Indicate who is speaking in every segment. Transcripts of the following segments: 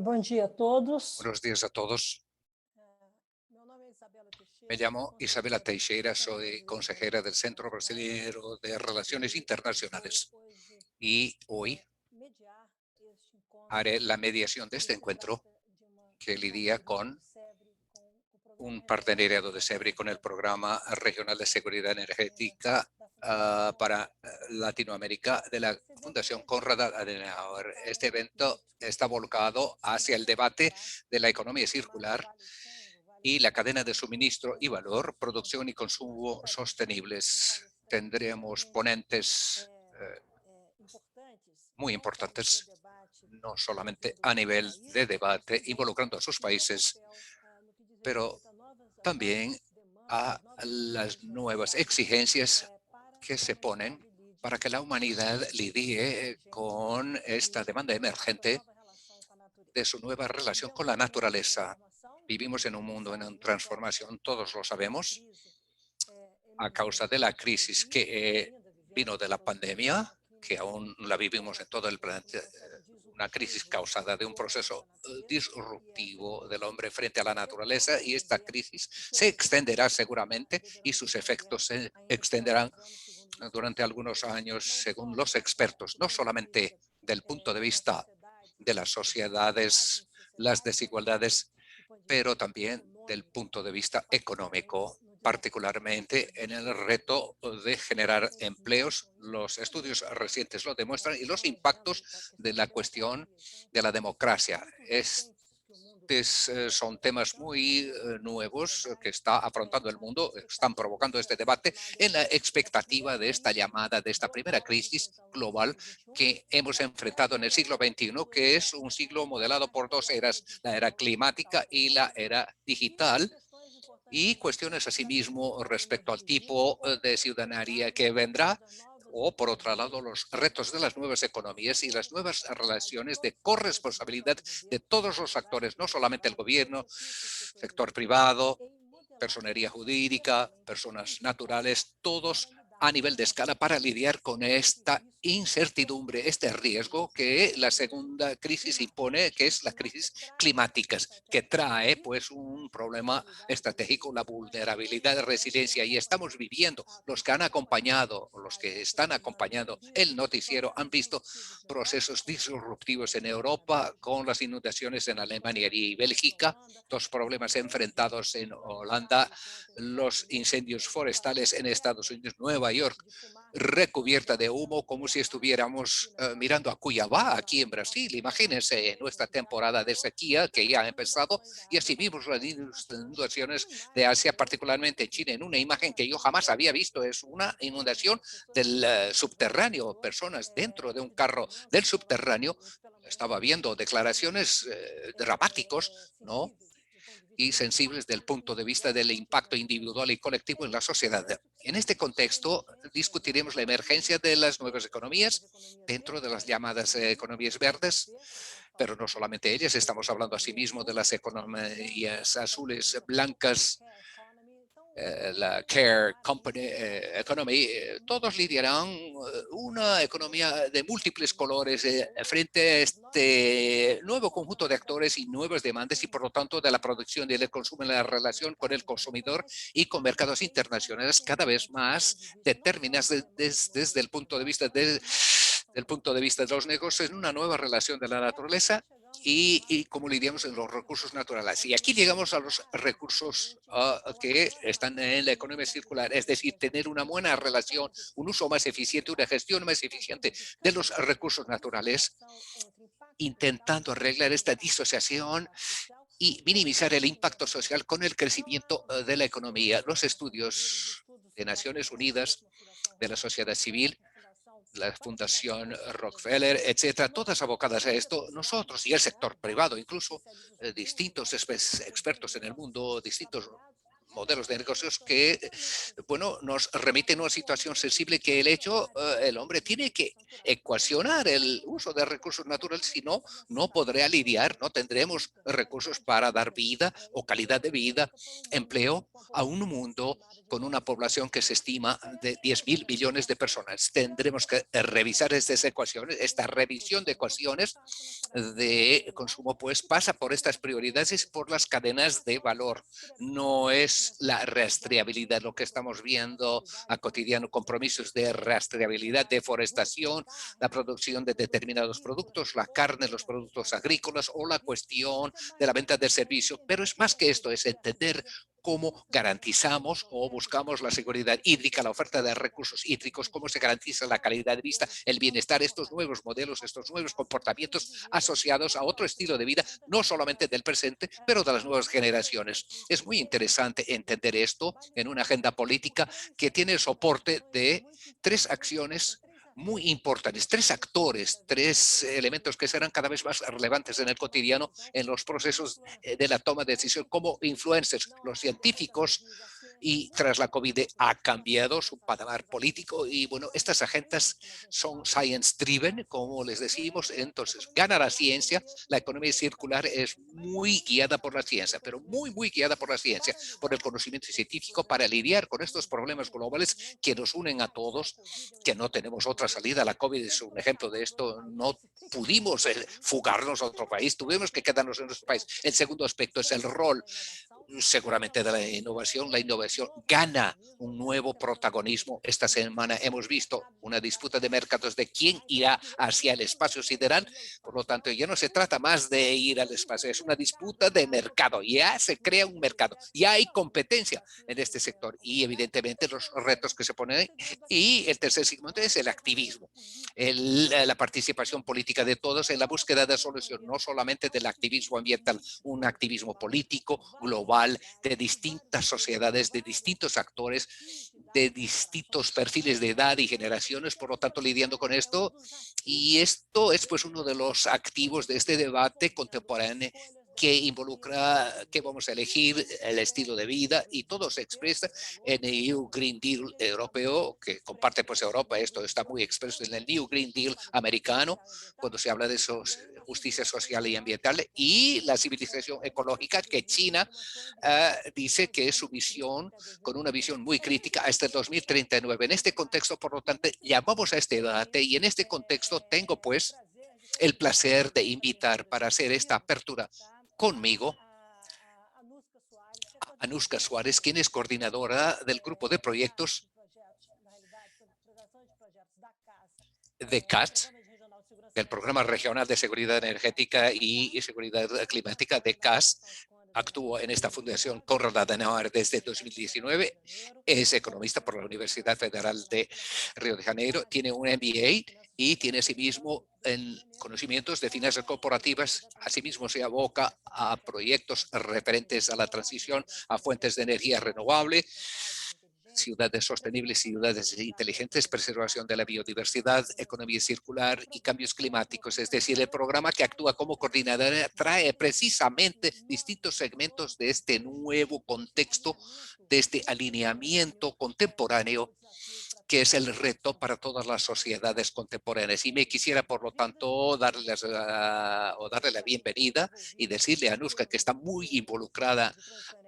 Speaker 1: Bom dia a todos.
Speaker 2: Buenos días a todos. Me llamo Isabela Teixeira, soy consejera del Centro Brasileño de Relaciones Internacionales y hoy haré la mediación de este encuentro que lidia con un partenariado de SEBRI con el Programa Regional de Seguridad Energética para Latinoamérica de la Fundación Konrad Adenauer. Este evento está volcado hacia el debate de la economía circular y la cadena de suministro y valor, producción y consumo sostenibles. Tendremos ponentes muy importantes, no solamente a nivel de debate, involucrando a sus países, pero también a las nuevas exigencias que se ponen para que la humanidad lidie con esta demanda emergente de su nueva relación con la naturaleza. Vivimos en un mundo en transformación, todos lo sabemos, a causa de la crisis que vino de la pandemia, que aún la vivimos en todo el planeta, una crisis causada de un proceso disruptivo del hombre frente a la naturaleza, y esta crisis se extenderá seguramente y sus efectos se extenderán durante algunos años, según los expertos, no solamente del punto de vista de las sociedades, las desigualdades, pero también del punto de vista económico, particularmente en el reto de generar empleos. Los estudios recientes lo demuestran y los impactos de la cuestión de la democracia. Son temas muy nuevos que está afrontando el mundo, están provocando este debate en la expectativa de esta llamada, de esta primera crisis global que hemos enfrentado en el siglo XXI, que es un siglo modelado por dos eras, la era climática y la era digital. y cuestiones asimismo respecto al tipo de ciudadanía que vendrá, o por otro lado los retos de las nuevas economías y las nuevas relaciones de corresponsabilidad de todos los actores, no solamente el gobierno, sector privado, personería jurídica, personas naturales, todos a nivel de escala para lidiar con esta incertidumbre, este riesgo que la segunda crisis impone, que es la crisis climática, que trae pues un problema estratégico, la vulnerabilidad de resiliencia. Y estamos viviendo, los que han acompañado, los que están acompañando el noticiero, han visto procesos disruptivos en Europa con las inundaciones en Alemania y Bélgica, dos problemas enfrentados en Holanda, los incendios forestales en Estados Unidos, Nueva York, recubierta de humo como si estuviéramos mirando a Cuiabá, aquí en Brasil. Imagínense nuestra temporada de sequía que ya ha empezado y así vimos las inundaciones de Asia, particularmente en China, en una imagen que yo jamás había visto. Es una inundación del subterráneo, personas dentro de un carro del subterráneo. Estaba viendo declaraciones dramáticos, ¿no? Y sensibles del punto de vista del impacto individual y colectivo en la sociedad. En este contexto, discutiremos la emergencia de las nuevas economías dentro de las llamadas economías verdes, pero no solamente ellas, estamos hablando asimismo de las economías azules, blancas, la care company, economy, todos lidiarán una economía de múltiples colores frente a este nuevo conjunto de actores y nuevas demandas y por lo tanto de la producción y del consumo en la relación con el consumidor y con mercados internacionales cada vez más determinadas desde el punto de vista del punto de vista de los negocios en una nueva relación de la naturaleza y cómo lidiamos en los recursos naturales. Y aquí llegamos a los recursos que están en la economía circular, es decir, tener una buena relación, un uso más eficiente, una gestión más eficiente de los recursos naturales, intentando arreglar esta disociación y minimizar el impacto social con el crecimiento de la economía. Los estudios de Naciones Unidas, de la sociedad civil, la Fundación Rockefeller, etcétera, todas abocadas a esto, nosotros y el sector privado, incluso distintos expertos en el mundo, distintos modelos de negocios que, bueno, nos remiten a una situación sensible que el hecho, el hombre tiene que ecuacionar el uso de recursos naturales, si no, no podrá lidiar, no tendremos recursos para dar vida o calidad de vida, empleo a un mundo con una población que se estima de 10.000 millones de personas. Tendremos que revisar estas ecuaciones, esta revisión de ecuaciones de consumo, pues pasa por estas prioridades y por las cadenas de valor. No es la rastreabilidad lo que estamos viendo a cotidiano, compromisos de rastreabilidad, deforestación, la producción de determinados productos, la carne, los productos agrícolas o la cuestión de la venta de servicios. Pero es más que esto, es entender cómo garantizamos o buscamos la seguridad hídrica, la oferta de recursos hídricos, cómo se garantiza la calidad de vida, el bienestar, estos nuevos modelos, estos nuevos comportamientos asociados a otro estilo de vida, no solamente del presente, pero de las nuevas generaciones. Es muy interesante entender esto en una agenda política que tiene el soporte de tres acciones muy importantes, tres actores, tres elementos que serán cada vez más relevantes en el cotidiano, en los procesos de la toma de decisión como influencers, los científicos, y tras la COVID ha cambiado su patamar político y bueno, estas agendas son science driven, como les decimos, entonces gana la ciencia, la economía circular es muy guiada por la ciencia, pero muy guiada por la ciencia, por el conocimiento científico para lidiar con estos problemas globales que nos unen a todos, que no tenemos otra salida. La COVID es un ejemplo de esto, no pudimos fugarnos a otro país, tuvimos que quedarnos en nuestro país. El segundo aspecto es el rol seguramente de la innovación. La innovación gana un nuevo protagonismo. Esta semana hemos visto una disputa de mercados de quién irá hacia el espacio sideral. Por lo tanto, ya no se trata más de ir al espacio, es una disputa de mercado. Ya se crea un mercado, ya hay competencia en este sector y evidentemente los retos que se ponen. Y el tercer segmento es el activismo, la participación política de todos en la búsqueda de solución, no solamente del activismo ambiental, un activismo político global de distintas sociedades, de distintos actores, de distintos perfiles de edad y generaciones, por lo tanto lidiando con esto. Y esto es pues uno de los activos de este debate contemporáneo que involucra que vamos a elegir el estilo de vida y todo se expresa en el New Green Deal europeo, que comparte pues Europa. Esto está muy expreso en el New Green Deal americano, cuando se habla de justicia social y ambiental, y la civilización ecológica que China dice que es su visión, con una visión muy crítica hasta el 2039. En este contexto, por lo tanto, llamamos a este debate y en este contexto tengo pues el placer de invitar para hacer esta apertura conmigo a Anuska Suárez, quien es coordinadora del grupo de proyectos de CAT, del Programa Regional de Seguridad Energética y Seguridad Climática de CAS. Actuó en esta fundación Konrad Adenauer desde 2019. Es economista por la Universidad Federal de Río de Janeiro. Tiene un MBA y tiene asimismo en conocimientos de finanzas corporativas. Asimismo se aboca a proyectos referentes a la transición a fuentes de energía renovable, ciudades sostenibles, ciudades inteligentes, preservación de la biodiversidad, economía circular y cambios climáticos. Es decir, el programa que actúa como coordinadora trae precisamente distintos segmentos de este nuevo contexto, de este alineamiento contemporáneo que es el reto para todas las sociedades contemporáneas. Y me quisiera, por lo tanto, darle la bienvenida y decirle a Anuska que está muy involucrada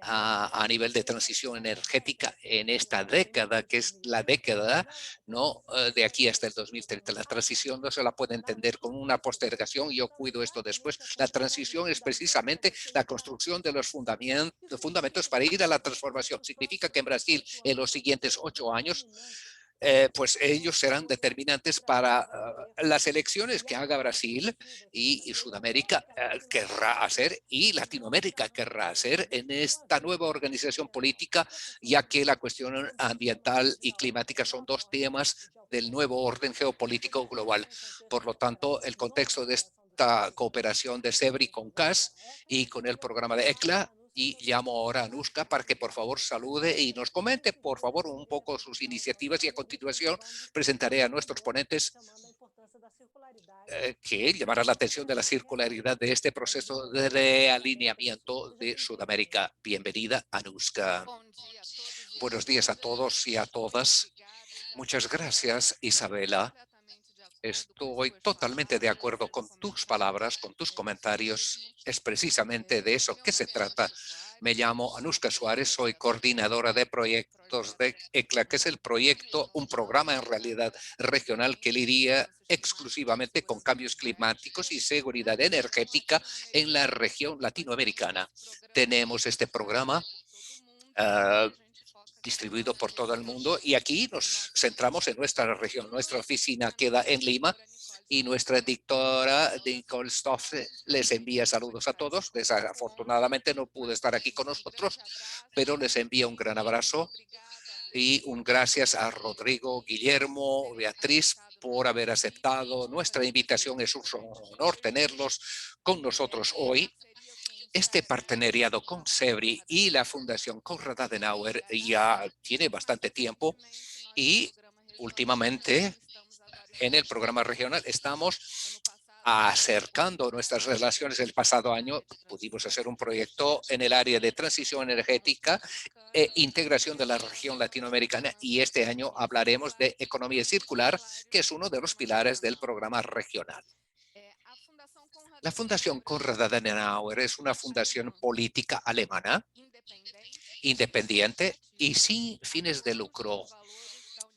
Speaker 2: a nivel de transición energética en esta década, que es la década, ¿no?, de aquí hasta el 2030. La transición no se la puede entender como una postergación, yo cuido esto después. La transición es precisamente la construcción de los fundamentos para ir a la transformación. Significa que en Brasil, en los siguientes 8 años, pues ellos serán determinantes para las elecciones que haga Brasil y Sudamérica querrá hacer y Latinoamérica querrá hacer en esta nueva organización política, ya que la cuestión ambiental y climática son dos temas del nuevo orden geopolítico global. Por lo tanto, el contexto de esta cooperación de SEBRI con CAS y con el programa de ECLA, y llamo ahora a Anuska para que por favor salude y nos comente por favor un poco sus iniciativas, y a continuación presentaré a nuestros ponentes que llamará la atención de la circularidad de este proceso de realineamiento de Sudamérica. Bienvenida, Anuska. Buenos días a todos y a todas. Muchas gracias, Isabela. Estoy totalmente de acuerdo con tus palabras, con tus comentarios. Es precisamente de eso que se trata. Me llamo Anuska Suárez, soy coordinadora de proyectos de ECLA, que es un programa en realidad regional que lidia exclusivamente con cambios climáticos y seguridad energética en la región latinoamericana. Tenemos este programa distribuido por todo el mundo y aquí nos centramos en nuestra región. Nuestra oficina queda en Lima y nuestra directora Nicole Stoff les envía saludos a todos. Desafortunadamente no pudo estar aquí con nosotros, pero les envía un gran abrazo y un gracias a Rodrigo, Guillermo, Beatriz por haber aceptado nuestra invitación. Es un honor tenerlos con nosotros hoy. Este partenariado con SEBRI y la Fundación Konrad Adenauer ya tiene bastante tiempo y últimamente en el programa regional estamos acercando nuestras relaciones. El pasado año pudimos hacer un proyecto en el área de transición energética e integración de la región latinoamericana y este año hablaremos de economía circular, que es uno de los pilares del programa regional. La Fundación Konrad Adenauer es una fundación política alemana, independiente y sin fines de lucro.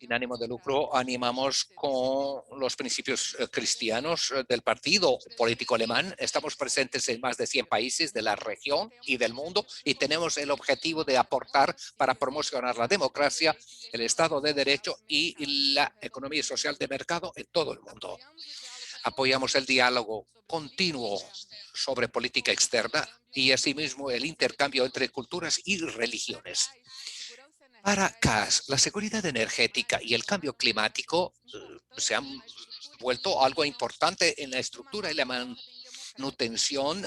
Speaker 2: Sin ánimo de lucro, animamos con los principios cristianos del partido político alemán. Estamos presentes en más de 100 países de la región y del mundo y tenemos el objetivo de aportar para promocionar la democracia, el Estado de Derecho y la economía social de mercado en todo el mundo. Apoyamos el diálogo continuo sobre política externa y asimismo el intercambio entre culturas y religiones. Para CAS, la seguridad energética y el cambio climático se han vuelto algo importante en la estructura y la manutención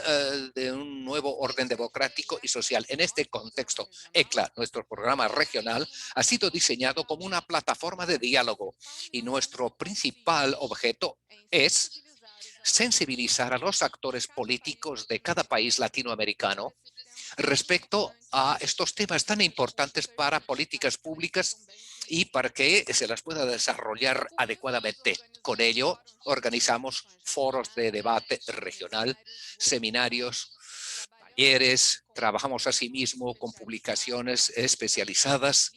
Speaker 2: de un nuevo orden democrático y social. En este contexto, ECLA, nuestro programa regional, ha sido diseñado como una plataforma de diálogo y nuestro principal objeto es sensibilizar a los actores políticos de cada país latinoamericano respecto a estos temas tan importantes para políticas públicas y para que se las pueda desarrollar adecuadamente. Con ello, organizamos foros de debate regional, seminarios, talleres, trabajamos asimismo con publicaciones especializadas,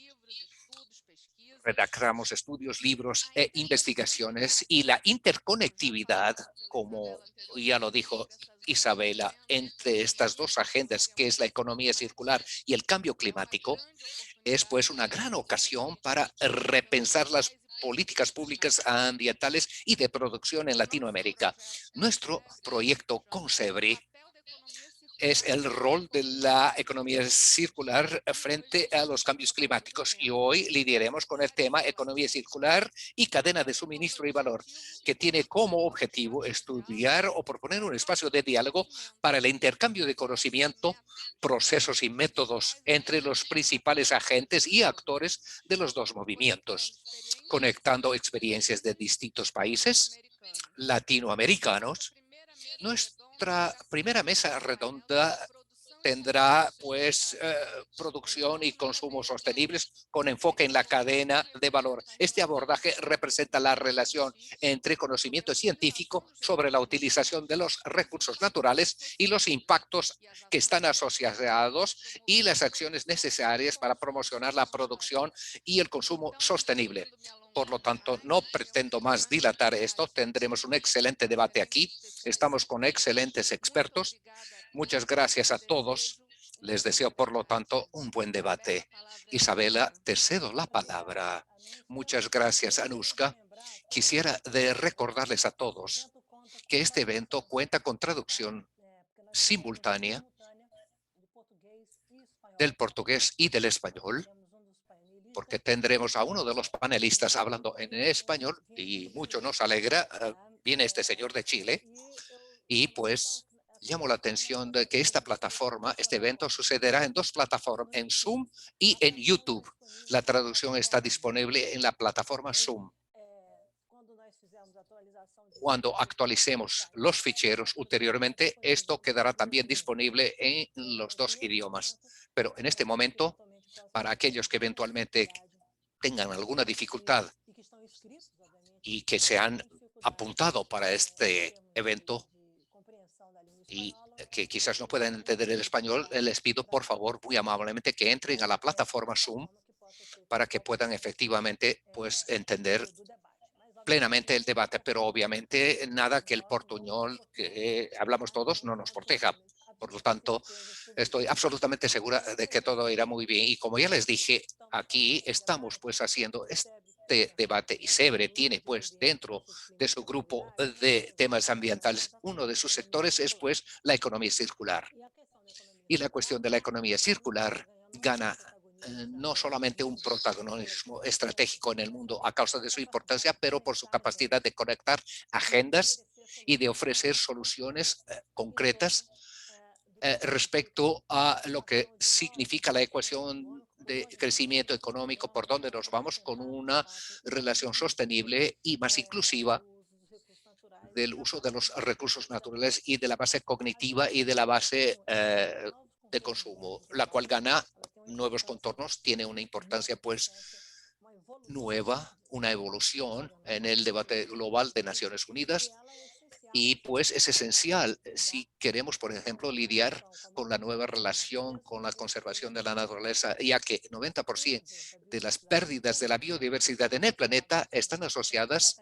Speaker 2: redactamos estudios, libros e investigaciones, y la interconectividad, como ya lo dijo Isabela, entre estas dos agendas, que es la economía circular y el cambio climático, es pues una gran ocasión para repensar las políticas públicas ambientales y de producción en Latinoamérica. Nuestro proyecto Concebre es el rol de la economía circular frente a los cambios climáticos. Y hoy lidiaremos con el tema economía circular y cadena de suministro y valor, que tiene como objetivo estudiar o proponer un espacio de diálogo para el intercambio de conocimiento, procesos y métodos entre los principales agentes y actores de los dos movimientos, conectando experiencias de distintos países latinoamericanos. Nuestra primera mesa redonda tendrá pues producción y consumo sostenibles con enfoque en la cadena de valor. Este abordaje representa la relación entre conocimiento científico sobre la utilización de los recursos naturales y los impactos que están asociados y las acciones necesarias para promocionar la producción y el consumo sostenible. Por lo tanto, no pretendo más dilatar esto. Tendremos un excelente debate aquí. Estamos con excelentes expertos. Muchas gracias a todos. Les deseo, por lo tanto, un buen debate. Isabela, te cedo la palabra. Muchas gracias, Anushka. Quisiera recordarles a todos que este evento cuenta con traducción simultánea del portugués y del español, porque tendremos a uno de los panelistas hablando en español y mucho nos alegra. Viene este señor de Chile y pues llamo la atención de que esta plataforma, este evento sucederá en dos plataformas, en Zoom y en YouTube. La traducción está disponible en la plataforma Zoom. Cuando actualicemos los ficheros ulteriormente, esto quedará también disponible en los dos idiomas. Pero en este momento, para aquellos que eventualmente tengan alguna dificultad y que se han apuntado para este evento y que quizás no puedan entender el español, les pido por favor muy amablemente que entren a la plataforma Zoom para que puedan efectivamente pues entender plenamente el debate, pero obviamente nada que el portuñol que hablamos todos no nos proteja. Por lo tanto, estoy absolutamente segura de que todo irá muy bien. Y como ya les dije, aquí estamos pues haciendo este debate y SEBRE tiene pues dentro de su grupo de temas ambientales, uno de sus sectores es pues la economía circular. Y la cuestión de la economía circular gana no solamente un protagonismo estratégico en el mundo a causa de su importancia, pero por su capacidad de conectar agendas y de ofrecer soluciones concretas respecto a lo que significa la ecuación de crecimiento económico, por donde nos vamos con una relación sostenible y más inclusiva del uso de los recursos naturales y de la base cognitiva y de la base de consumo, la cual gana nuevos contornos, tiene una importancia pues nueva, una evolución en el debate global de Naciones Unidas y pues es esencial si queremos, por ejemplo, lidiar con la nueva relación con la conservación de la naturaleza, ya que 90% de las pérdidas de la biodiversidad en el planeta están asociadas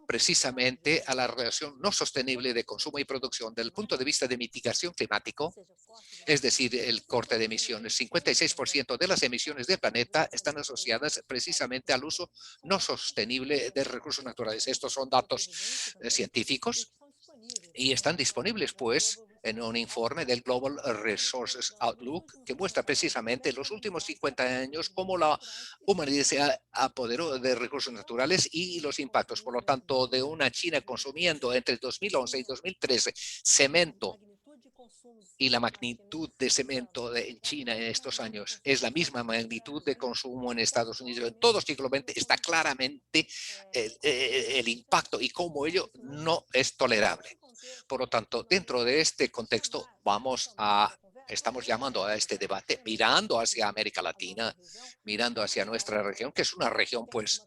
Speaker 2: precisamente a la relación no sostenible de consumo y producción. Desde el punto de vista de mitigación climático, es decir, el corte de emisiones, 56% de las emisiones del planeta están asociadas precisamente al uso no sostenible de recursos naturales. Estos son datos científicos y están disponibles, pues, en un informe del Global Resources Outlook que muestra precisamente en los últimos 50 años cómo la humanidad se apoderó de recursos naturales y los impactos. Por lo tanto, de una China consumiendo entre 2011 y 2013 cemento y la magnitud de cemento en China en estos años es la misma magnitud de consumo en Estados Unidos. En todo siglo XX está claramente el impacto y cómo ello no es tolerable. Por lo tanto, dentro de este contexto, estamos llamando a este debate mirando hacia América Latina, mirando hacia nuestra región, que es una región pues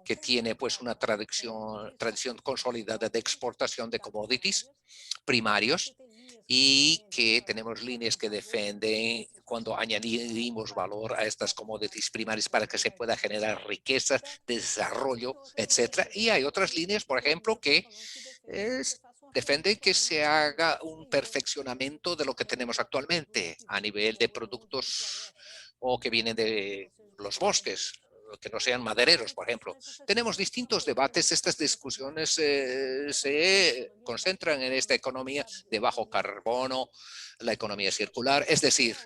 Speaker 2: que tiene pues una tradición consolidada de exportación de commodities primarios y que tenemos líneas que defienden cuando añadimos valor a estas commodities primarias para que se pueda generar riqueza, desarrollo, etcétera. Y hay otras líneas, por ejemplo, que defienden que se haga un perfeccionamiento de lo que tenemos actualmente a nivel de productos o que vienen de los bosques, que no sean madereros, por ejemplo. Tenemos distintos debates. Estas discusiones se concentran en esta economía de bajo carbono, la economía circular, es decir,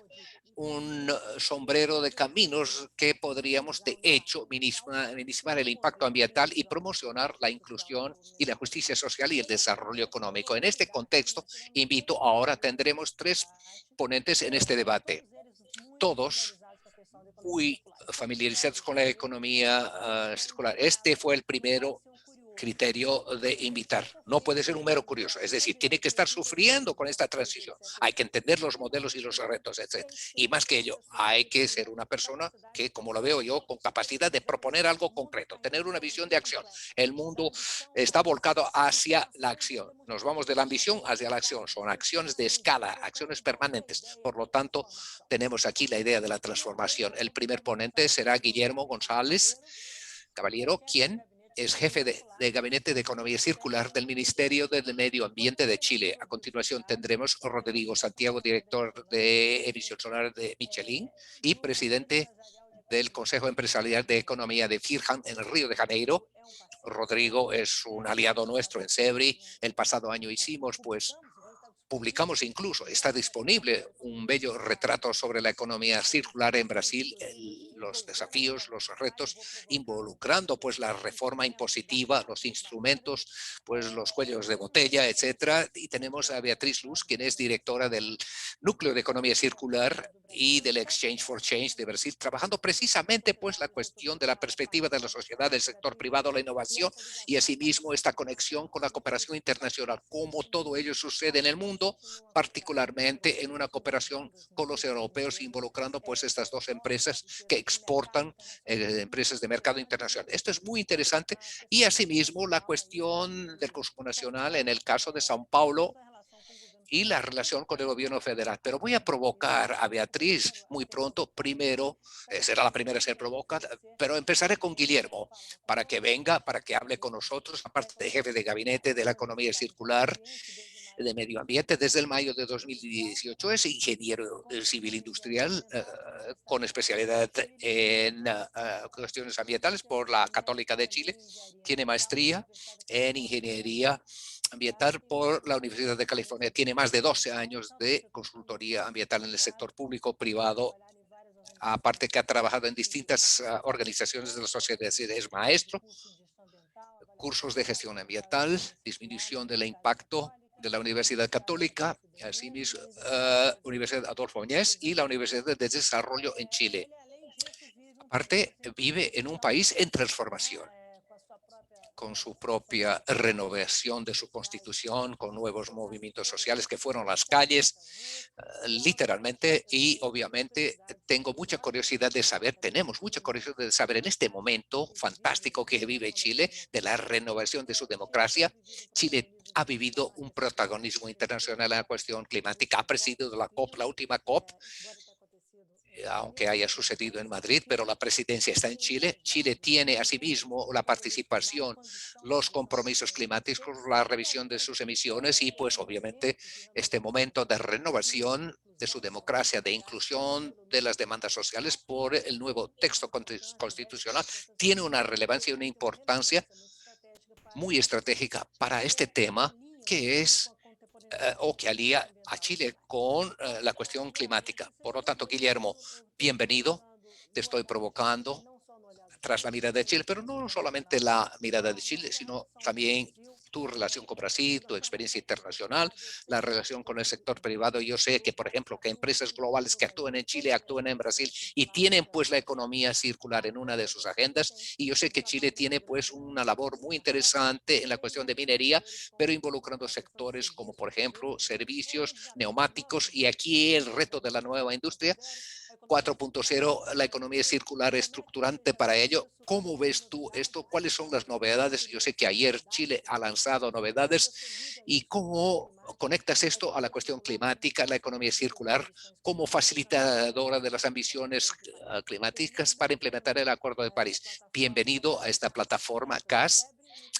Speaker 2: un sombrero de caminos que podríamos, de hecho, minimizar el impacto ambiental y promocionar la inclusión y la justicia social y el desarrollo económico. En este contexto, ahora tendremos 3 ponentes en este debate, todos muy familiarizados con la economía circular. Este fue el primero criterio de invitar. No puede ser un mero curioso, es decir, tiene que estar sufriendo con esta transición. Hay que entender los modelos y los retos, etc. Y más que ello, hay que ser una persona que, como lo veo yo, con capacidad de proponer algo concreto, tener una visión de acción. El mundo está volcado hacia la acción. Nos vamos de la ambición hacia la acción. Son acciones de escala, acciones permanentes. Por lo tanto, tenemos aquí la idea de la transformación. El primer ponente será Guillermo González Caballero, quien es jefe de Gabinete de Economía Circular del Ministerio del Medio Ambiente de Chile. A continuación tendremos a Rodrigo Santiago, director de emisión solar de Michelin y presidente del Consejo Empresarial de Economía de Firjan en el Río de Janeiro. Rodrigo es un aliado nuestro en SEBRI. El pasado año publicamos incluso, está disponible un bello retrato sobre la economía circular en Brasil, los desafíos, los retos, involucrando pues la reforma impositiva, los instrumentos, pues los cuellos de botella, etcétera. Y tenemos a Beatriz Luz, quien es directora del Núcleo de Economía Circular y del Exchange for Change de Brasil, trabajando precisamente pues la cuestión de la perspectiva de la sociedad, del sector privado, la innovación y asimismo esta conexión con la cooperación internacional, cómo todo ello sucede en el mundo, particularmente en una cooperación con los europeos, involucrando pues estas 2 empresas que exportan, empresas de mercado internacional. Esto es muy interesante y asimismo la cuestión del consumo nacional en el caso de São Paulo y la relación con el gobierno federal. Pero voy a provocar a Beatriz muy pronto. Primero, será la primera a ser provocada, pero empezaré con Guillermo para que venga, para que hable con nosotros, aparte de jefe de gabinete de la economía circular de medio ambiente desde el mayo de 2018. Es ingeniero civil industrial con especialidad en cuestiones ambientales por la Católica de Chile. Tiene maestría en ingeniería ambiental por la Universidad de California. Tiene más de 12 años de consultoría ambiental en el sector público, privado, aparte que ha trabajado en distintas organizaciones de la sociedad. Es maestro, cursos de gestión ambiental, disminución del impacto de la Universidad Católica, asimismo Universidad Adolfo Ibáñez y la Universidad de Desarrollo en Chile. Aparte, vive en un país en transformación, con su propia renovación de su constitución, con nuevos movimientos sociales que fueron las calles, literalmente, y obviamente tengo mucha curiosidad de saber, tenemos mucha curiosidad de saber en este momento fantástico que vive Chile, de la renovación de su democracia. Chile ha vivido un protagonismo internacional en la cuestión climática, ha presidido la COP, la última COP, aunque haya sucedido en Madrid, pero la presidencia está en Chile. Chile tiene asimismo la participación, los compromisos climáticos, la revisión de sus emisiones y pues obviamente este momento de renovación de su democracia, de inclusión de las demandas sociales por el nuevo texto constitucional, tiene una relevancia y una importancia muy estratégica para este tema que es o que alía a Chile con la cuestión climática. Por lo tanto, Guillermo, bienvenido. Te estoy provocando tras la mirada de Chile, pero no solamente la mirada de Chile, sino también tu relación con Brasil, tu experiencia internacional, la relación con el sector privado. Yo sé que, por ejemplo, que empresas globales que actúan en Chile, actúan en Brasil y tienen pues la economía circular en una de sus agendas. Y yo sé que Chile tiene pues una labor muy interesante en la cuestión de minería, pero involucrando sectores como, por ejemplo, servicios, neumáticos, y aquí el reto de la nueva industria 4.0, la economía circular estructurante para ello. ¿Cómo ves tú esto? ¿Cuáles son las novedades? Yo sé que ayer Chile ha lanzado novedades, y cómo conectas esto a la cuestión climática, la economía circular, como facilitadora de las ambiciones climáticas para implementar el Acuerdo de París. Bienvenido a esta plataforma CAS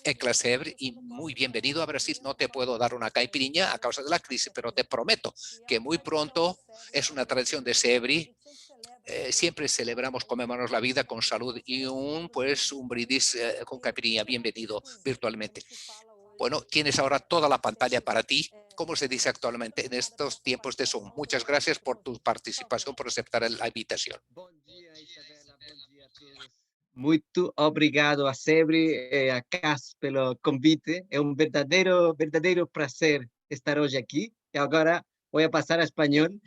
Speaker 2: en Clasebre y muy bienvenido a Brasil. No te puedo dar una caipirinha a causa de la crisis, pero te prometo que muy pronto, es una tradición de Sebri, siempre celebramos, conmemoramos la vida con salud y un brindis con caipirinha. Bienvenido virtualmente. Bueno, tienes ahora toda la pantalla para ti, como se dice actualmente en estos tiempos de Zoom. Muchas gracias por tu participación, por aceptar la invitación.
Speaker 3: Bom dia, Isabela. Bom dia a todos. Muito obrigado a Sebre, a CAS pelo convite. É um verdadeiro prazer estar hoje aqui. E agora voy a pasar a español,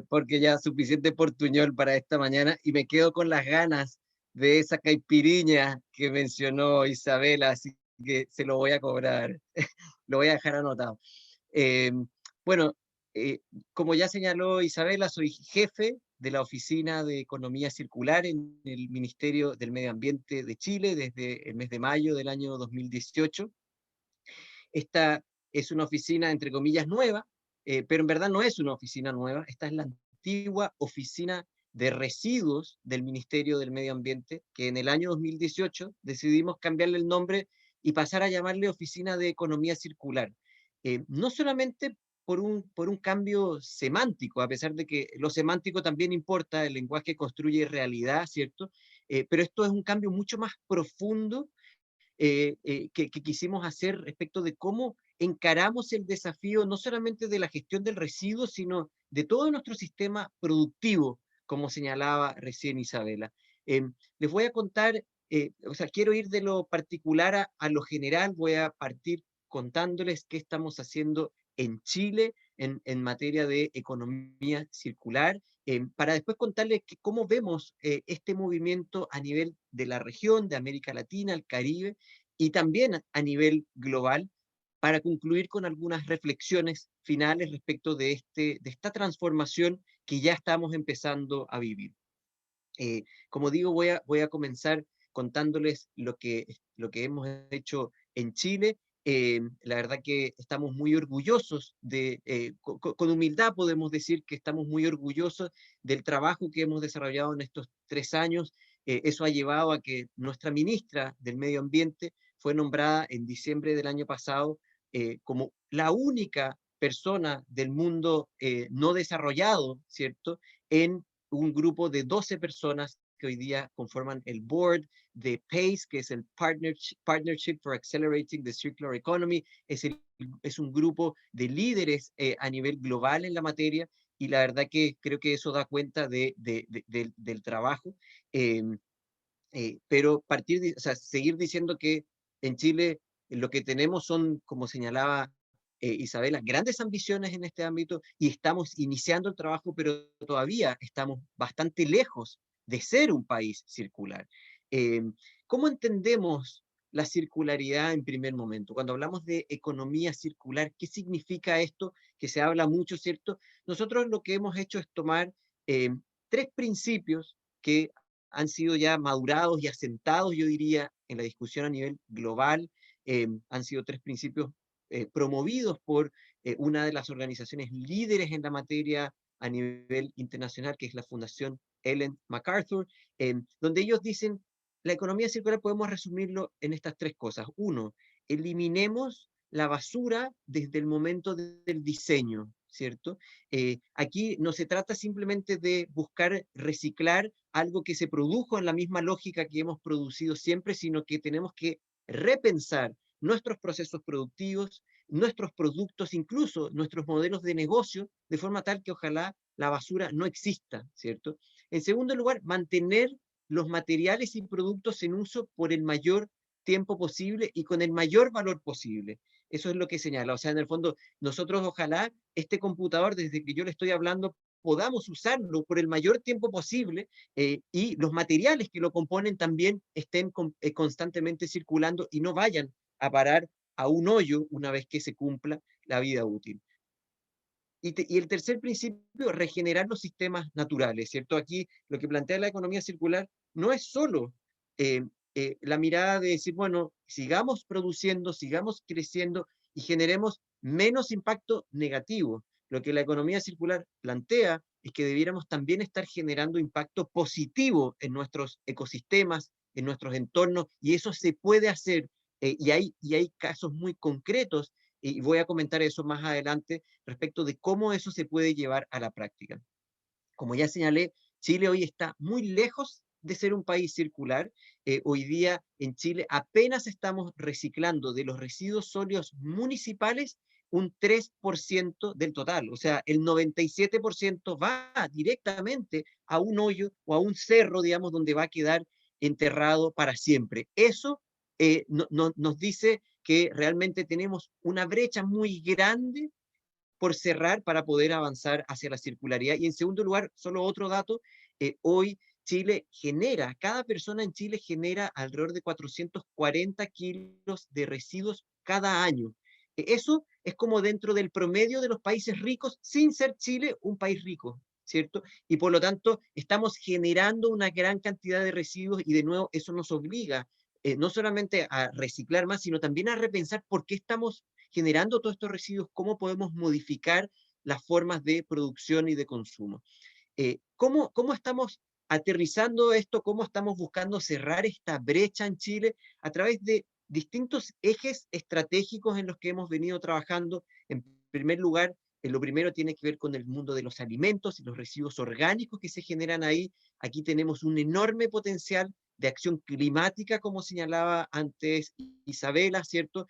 Speaker 3: porque ya suficiente portuñol para esta mañana y me quedo con las ganas de esa caipirinha que mencionó Isabela, así que se lo voy a cobrar. Lo voy a dejar anotado. Bueno, como ya señaló Isabela, soy jefe de la Oficina de Economía Circular en el Ministerio del Medio Ambiente de Chile desde el mes de mayo del año 2018. Esta es una oficina, entre comillas, nueva, pero en verdad no es una oficina nueva. Esta es la antigua Oficina de Residuos del Ministerio del Medio Ambiente, que en el año 2018 decidimos cambiarle el nombre y pasar a llamarle Oficina de Economía Circular. No solamente por un cambio semántico, a pesar de que lo semántico también importa, el lenguaje construye realidad, ¿cierto? Pero esto es un cambio mucho más profundo que quisimos hacer respecto de cómo encaramos el desafío no solamente de la gestión del residuo, sino de todo nuestro sistema productivo, como señalaba recién Isabela. Les voy a contar, o sea, quiero ir de lo particular a lo general, voy a partir contándoles qué estamos haciendo en Chile en materia de economía circular, para después contarles cómo vemos este movimiento a nivel de la región, de América Latina, el Caribe, y también a nivel global, para concluir con algunas reflexiones finales respecto de esta transformación que ya estamos empezando a vivir. Como digo, voy a comenzar contándoles lo que hemos hecho en Chile. La verdad que estamos muy orgullosos con humildad podemos decir que estamos muy orgullosos del trabajo que hemos desarrollado en estos 3 años. Eso ha llevado a que nuestra ministra del Medio Ambiente fue nombrada en diciembre del año pasado como la única persona del mundo no desarrollado, ¿cierto?, en un grupo de 12 personas que hoy día conforman el board de PACE, que es el Partnership for Accelerating the Circular Economy. Es un grupo de líderes a nivel global en la materia, y la verdad que creo que eso da cuenta del trabajo. Pero o sea, seguir diciendo que en Chile lo que tenemos son, como señalaba Isabela, grandes ambiciones en este ámbito y estamos iniciando el trabajo, pero todavía estamos bastante lejos de ser un país circular. ¿Cómo entendemos la circularidad en primer momento? Cuando hablamos de economía circular, ¿qué significa esto? Que se habla mucho, ¿cierto? Nosotros lo que hemos hecho es tomar 3 principios que han sido ya madurados y asentados, yo diría, en la discusión a nivel global. Han sido 3 principios promovidos por una de las organizaciones líderes en la materia a nivel internacional, que es la Fundación Ellen MacArthur, donde ellos dicen, la economía circular podemos resumirlo en estas 3 cosas. 1, eliminemos la basura desde el momento del diseño, ¿cierto? Aquí no se trata simplemente de buscar reciclar algo que se produjo en la misma lógica que hemos producido siempre, sino que tenemos que repensar nuestros procesos productivos, nuestros productos, incluso nuestros modelos de negocio, de forma tal que ojalá la basura no exista, ¿cierto? En segundo lugar, mantener los materiales y productos en uso por el mayor tiempo posible y con el mayor valor posible. Eso es lo que señala. O sea, en el fondo, nosotros ojalá este computador, desde que yo le estoy hablando, podamos usarlo por el mayor tiempo posible y los materiales que lo componen también estén constantemente circulando y no vayan a parar a un hoyo una vez que se cumpla la vida útil. Y el tercer principio, regenerar los sistemas naturales, ¿cierto? Aquí lo que plantea la economía circular no es solo eh, la mirada de decir, bueno, sigamos produciendo, sigamos creciendo y generemos menos impacto negativo. Lo que la economía circular plantea es que debiéramos también estar generando impacto positivo en nuestros ecosistemas, en nuestros entornos, y eso se puede hacer, y hay casos muy concretos, y voy a comentar eso más adelante, respecto de cómo eso se puede llevar a la práctica. Como ya señalé, Chile hoy está muy lejos de ser un país circular. Hoy día en Chile apenas estamos reciclando de los residuos sólidos municipales un 3% del total. O sea, el 97% va directamente a un hoyo o a un cerro, digamos, donde va a quedar enterrado para siempre. Eso nos dice que realmente tenemos una brecha muy grande por cerrar para poder avanzar hacia la circularidad. Y en segundo lugar, solo otro dato, hoy Chile genera, cada persona en Chile genera alrededor de 440 kilos de residuos cada año. Eso es como dentro del promedio de los países ricos, sin ser Chile un país rico, ¿cierto? Y por lo tanto, estamos generando una gran cantidad de residuos y de nuevo eso nos obliga no solamente a reciclar más, sino también a repensar por qué estamos generando todos estos residuos, cómo podemos modificar las formas de producción y de consumo. ¿Cómo estamos aterrizando esto? ¿Cómo estamos buscando cerrar esta brecha en Chile? A través de distintos ejes estratégicos en los que hemos venido trabajando. En primer lugar, lo primero tiene que ver con el mundo de los alimentos y los residuos orgánicos que se generan ahí. Aquí tenemos un enorme potencial de acción climática, como señalaba antes Isabela, ¿cierto?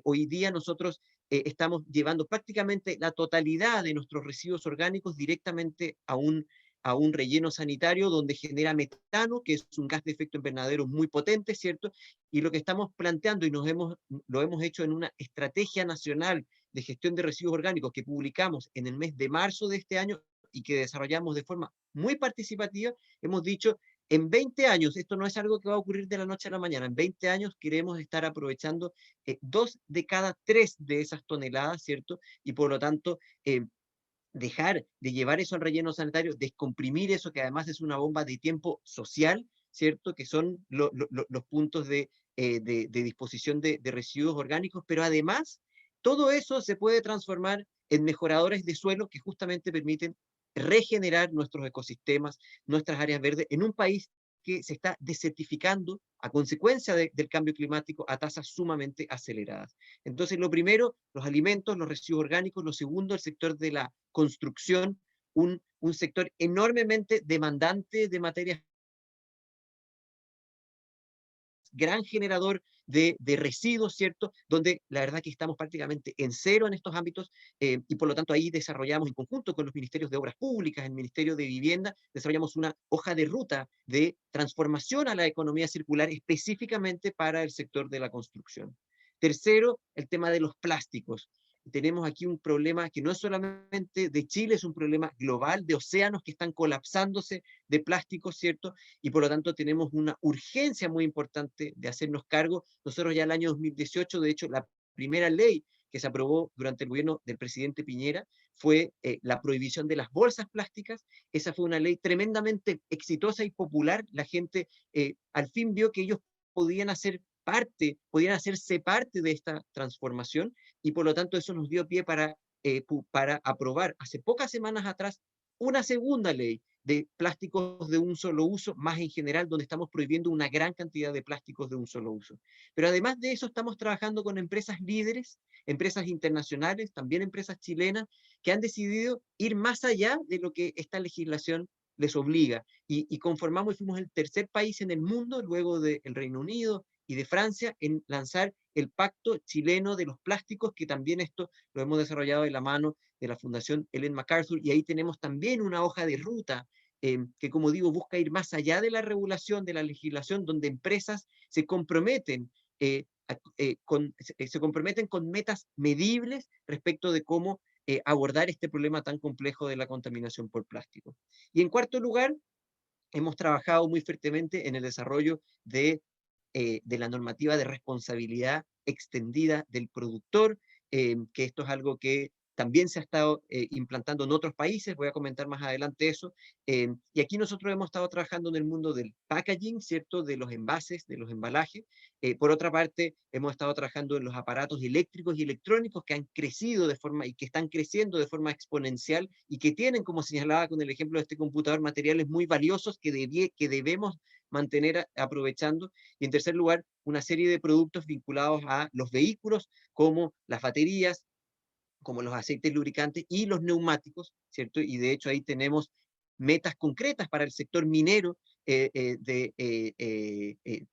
Speaker 3: Hoy día nosotros estamos llevando prácticamente la totalidad de nuestros residuos orgánicos directamente a un relleno sanitario donde genera metano, que es un gas de efecto invernadero muy potente, ¿cierto? Y lo que estamos planteando, y lo hemos hecho en una estrategia nacional de gestión de residuos orgánicos que publicamos en el mes de marzo de este año y que desarrollamos de forma muy participativa, hemos dicho, en 20 años, esto no es algo que va a ocurrir de la noche a la mañana, en 20 años queremos estar aprovechando 2 de cada 3 de esas toneladas, ¿cierto? Y por lo tanto, dejar de llevar eso al relleno sanitario, descomprimir eso, que además es una bomba de tiempo social, ¿cierto? Que son los puntos de disposición de residuos orgánicos, pero además todo eso se puede transformar en mejoradores de suelo que justamente permiten regenerar nuestros ecosistemas, nuestras áreas verdes, en un país que se está desertificando a consecuencia del cambio climático a tasas sumamente aceleradas. Entonces, lo primero, los alimentos, los residuos orgánicos; lo segundo, el sector de la construcción, un sector enormemente demandante de materias, gran generador de residuos, ¿cierto? Donde la verdad que estamos prácticamente en cero en estos ámbitos y por lo tanto ahí desarrollamos en conjunto con los ministerios de Obras Públicas, el Ministerio de Vivienda, desarrollamos una hoja de ruta de transformación a la economía circular específicamente para el sector de la construcción. Tercero, el tema de los plásticos. Tenemos aquí un problema que no es solamente de Chile, es un problema global de océanos que están colapsándose de plásticos, ¿cierto? Y por lo tanto tenemos una urgencia muy importante de hacernos cargo. Nosotros ya el año 2018, de hecho, la primera ley que se aprobó durante el gobierno del presidente Piñera fue la prohibición de las bolsas plásticas. Esa fue una ley tremendamente exitosa y popular. La gente al fin vio que ellos podían podían hacerse parte de esta transformación y por lo tanto eso nos dio pie para aprobar hace pocas semanas atrás una segunda ley de plásticos de un solo uso, más en general, donde estamos prohibiendo una gran cantidad de plásticos de un solo uso. Pero además de eso, estamos trabajando con empresas líderes, empresas internacionales, también empresas chilenas, que han decidido ir más allá de lo que esta legislación les obliga. Y conformamos y fuimos el tercer país en el mundo, luego del Reino Unido y de Francia, en lanzar el Pacto Chileno de los Plásticos, que también esto lo hemos desarrollado de la mano de la Fundación Ellen MacArthur, y ahí tenemos también una hoja de ruta que, como digo, busca ir más allá de la regulación, de la legislación, donde empresas se comprometen se comprometen con metas medibles respecto de cómo abordar este problema tan complejo de la contaminación por plástico. Y en cuarto lugar, hemos trabajado muy fuertemente en el desarrollo de la normativa de responsabilidad extendida del productor, que esto es algo que también se ha estado implantando en otros países, voy a comentar más adelante eso, y aquí nosotros hemos estado trabajando en el mundo del packaging, ¿cierto?, de los envases, de los embalajes. Por otra parte, hemos estado trabajando en los aparatos eléctricos y electrónicos que han crecido de forma, y que están creciendo de forma exponencial, y que tienen, como señalaba con el ejemplo de este computador, materiales muy valiosos que debemos mantener aprovechando. Y en tercer lugar, una serie de productos vinculados a los vehículos, como las baterías, como los aceites lubricantes y los neumáticos, ¿cierto? Y de hecho ahí tenemos metas concretas para el sector minero,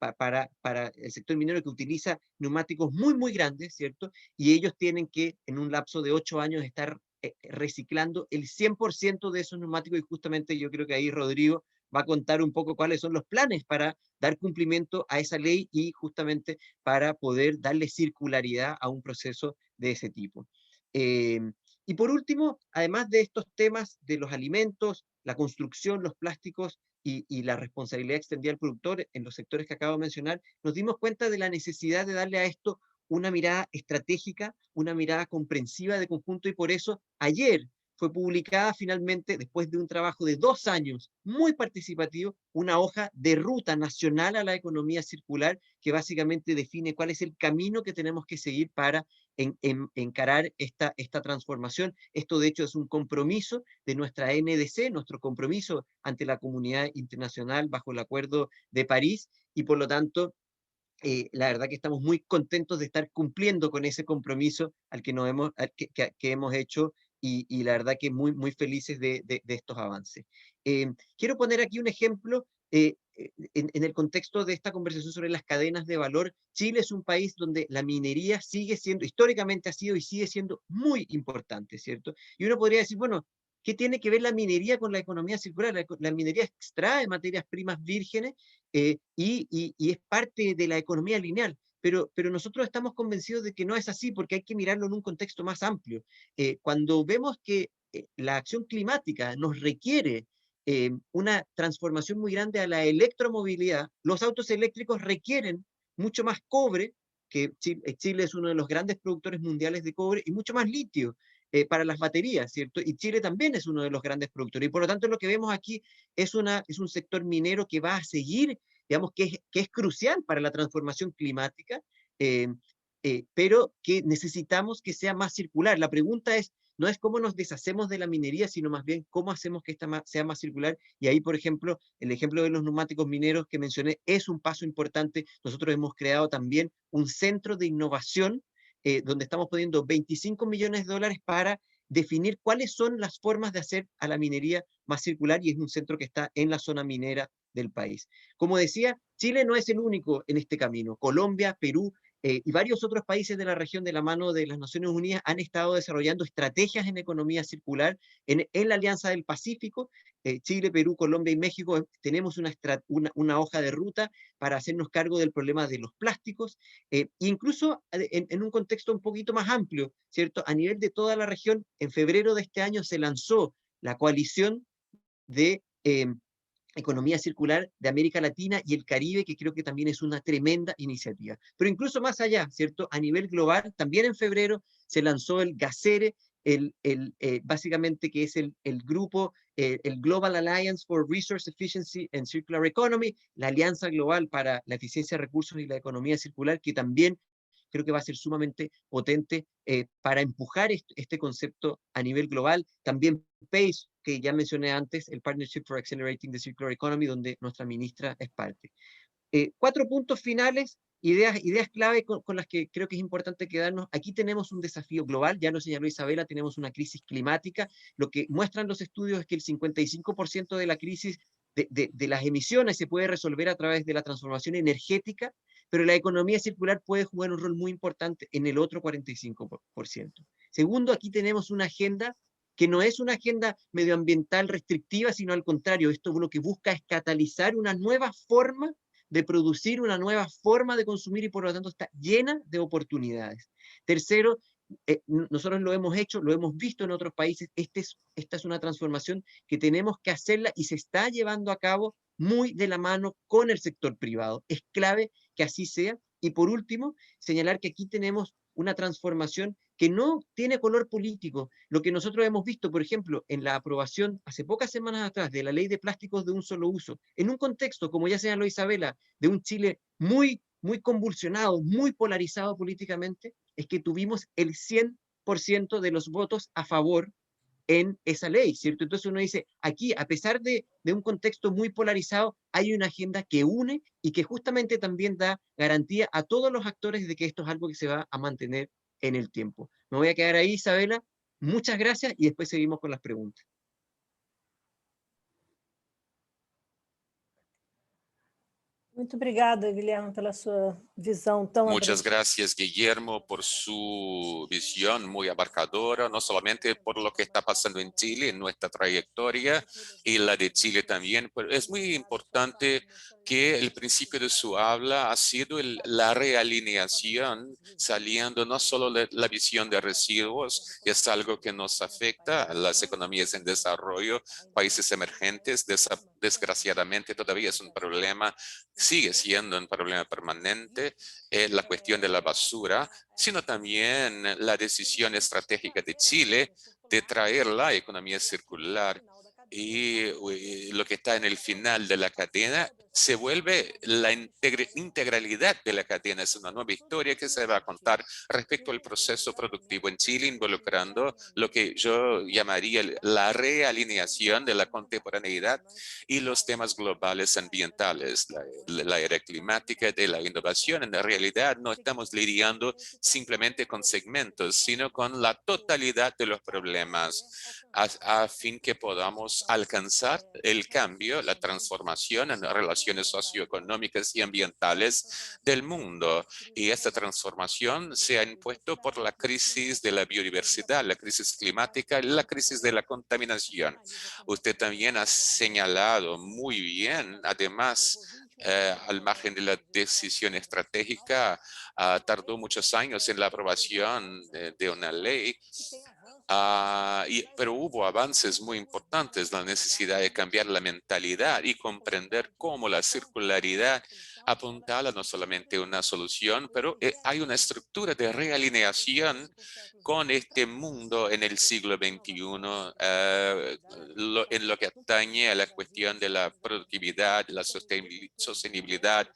Speaker 3: para el sector minero que utiliza neumáticos muy, muy grandes, ¿cierto? Y ellos tienen que, en un lapso de 8 años, estar reciclando el 100% de esos neumáticos, y justamente yo creo que ahí Rodrigo va a contar un poco cuáles son los planes para dar cumplimiento a esa ley y justamente para poder darle circularidad a un proceso de ese tipo. Y por último, además de estos temas de los alimentos, la construcción, los plásticos y la responsabilidad extendida al productor en los sectores que acabo de mencionar, nos dimos cuenta de la necesidad de darle a esto una mirada estratégica, una mirada comprensiva de conjunto, y por eso ayer fue publicada finalmente, después de un trabajo de 2 años muy participativo, una hoja de ruta nacional a la economía circular que básicamente define cuál es el camino que tenemos que seguir para encarar esta transformación. Esto de hecho es un compromiso de nuestra NDC, nuestro compromiso ante la comunidad internacional bajo el Acuerdo de París, y por lo tanto la verdad que estamos muy contentos de estar cumpliendo con ese compromiso al que, nos hemos, que hemos hecho, y la verdad que muy, muy felices de estos avances. Quiero poner aquí un ejemplo en el contexto de esta conversación sobre las cadenas de valor. Chile es un país donde la minería sigue siendo, históricamente ha sido y sigue siendo muy importante, ¿cierto? Y uno podría decir, bueno, ¿qué tiene que ver la minería con la economía circular? La minería extrae materias primas vírgenes y es parte de la economía lineal. Pero nosotros estamos convencidos de que no es así, porque hay que mirarlo en un contexto más amplio. Cuando vemos que la acción climática nos requiere una transformación muy grande a la electromovilidad, los autos eléctricos requieren mucho más cobre, que Chile es uno de los grandes productores mundiales de cobre, y mucho más litio para las baterías, ¿cierto? Y Chile también es uno de los grandes productores. Y por lo tanto lo que vemos aquí es un sector minero que va a seguir, digamos, que es crucial para la transformación climática, eh, pero que necesitamos que sea más circular. La pregunta es, no es cómo nos deshacemos de la minería, sino más bien cómo hacemos que esta sea más circular. Y ahí, por ejemplo, el ejemplo de los neumáticos mineros que mencioné es un paso importante. Nosotros hemos creado también un centro de innovación donde estamos poniendo 25 millones de dólares para definir cuáles son las formas de hacer a la minería más circular, y es un centro que está en la zona minera del país. Como decía, Chile no es el único en este camino. Colombia, Perú y varios otros países de la región, de la mano de las Naciones Unidas, han estado desarrollando estrategias en economía circular en la Alianza del Pacífico. Chile, Perú, Colombia y México tenemos una hoja de ruta para hacernos cargo del problema de los plásticos, incluso en un contexto un poquito más amplio, ¿cierto? A nivel de toda la región, en febrero de este año se lanzó la coalición de economía circular de América Latina y el Caribe, que creo que también es una tremenda iniciativa. Pero incluso más allá, ¿cierto? A nivel global, también en febrero se lanzó el GACERE, básicamente que es el grupo, el Global Alliance for Resource Efficiency and Circular Economy, la alianza global para la eficiencia de recursos y la economía circular, que también creo que va a ser sumamente potente para empujar este concepto a nivel global. También PACE, que ya mencioné antes, el Partnership for Accelerating the Circular Economy, donde nuestra ministra es parte. 4 puntos finales, ideas clave con las que creo que es importante quedarnos. Aquí tenemos un desafío global, ya lo señaló Isabela, tenemos una crisis climática. Lo que muestran los estudios es que el 55% de la crisis de las emisiones se puede resolver a través de la transformación energética, pero la economía circular puede jugar un rol muy importante en el otro 45%. Segundo, aquí tenemos una agenda que no es una agenda medioambiental restrictiva, sino al contrario, esto lo que busca es catalizar una nueva forma de producir una nueva forma de consumir y por lo tanto está llena de oportunidades. Tercero, nosotros lo hemos hecho, lo hemos visto en otros países, esta es una transformación que tenemos que hacerla y se está llevando a cabo muy de la mano con el sector privado. Es clave que así sea. Y por último, señalar que aquí tenemos una transformación que no tiene color político. Lo que nosotros hemos visto, por ejemplo, en la aprobación hace pocas semanas atrás de la ley de plásticos de un solo uso, en un contexto, como ya señaló Isabela, de un Chile muy convulsionado, muy polarizado políticamente, es que tuvimos el 100% de los votos a favor en esa ley, ¿cierto? Entonces uno dice, aquí, a pesar de un contexto muy polarizado, hay una agenda que une y que justamente también da garantía a todos los actores de que esto es algo que se va a mantener en el tiempo. Me voy a quedar ahí, Isabela. Muchas gracias y después seguimos con las preguntas.
Speaker 1: Muito obrigada, Guilherme, pela sua visão tão
Speaker 4: Muchas
Speaker 1: abrangente.
Speaker 4: gracias, Guillermo, por su visión muy abarcadora, no solamente por lo que está pasando en Chile, en nuestra trayectoria y la de Chile también, pero es muy importante que el principio de su habla ha sido la realineación, saliendo no solo de la visión de residuos, que es algo que nos afecta a las economías en desarrollo, países emergentes, desgraciadamente todavía es un problema, sigue siendo un problema permanente, la cuestión de la basura, sino también la decisión estratégica de Chile de traer la economía circular y lo que está en el final de la cadena se vuelve la integralidad de la cadena. Es una nueva historia que se va a contar respecto al proceso productivo en Chile, involucrando lo que yo llamaría la realineación de la contemporaneidad y los temas globales ambientales, la era climática, de la innovación. En la realidad no estamos lidiando simplemente con segmentos, sino con la totalidad de los problemas a fin que podamos alcanzar el cambio, la transformación en las relaciones socioeconómicas y ambientales del mundo. Y esta transformación se ha impuesto por la crisis de la biodiversidad, la crisis climática y la crisis de la contaminación. Usted también ha señalado muy bien, además, al margen de la decisión estratégica, tardó muchos años en la aprobación de una ley, pero hubo avances muy importantes, la necesidad de cambiar la mentalidad y comprender cómo la circularidad apuntala no solamente una solución, pero hay una estructura de realineación con este mundo en el siglo XXI, en lo que atañe a la cuestión de la productividad, la sostenibilidad.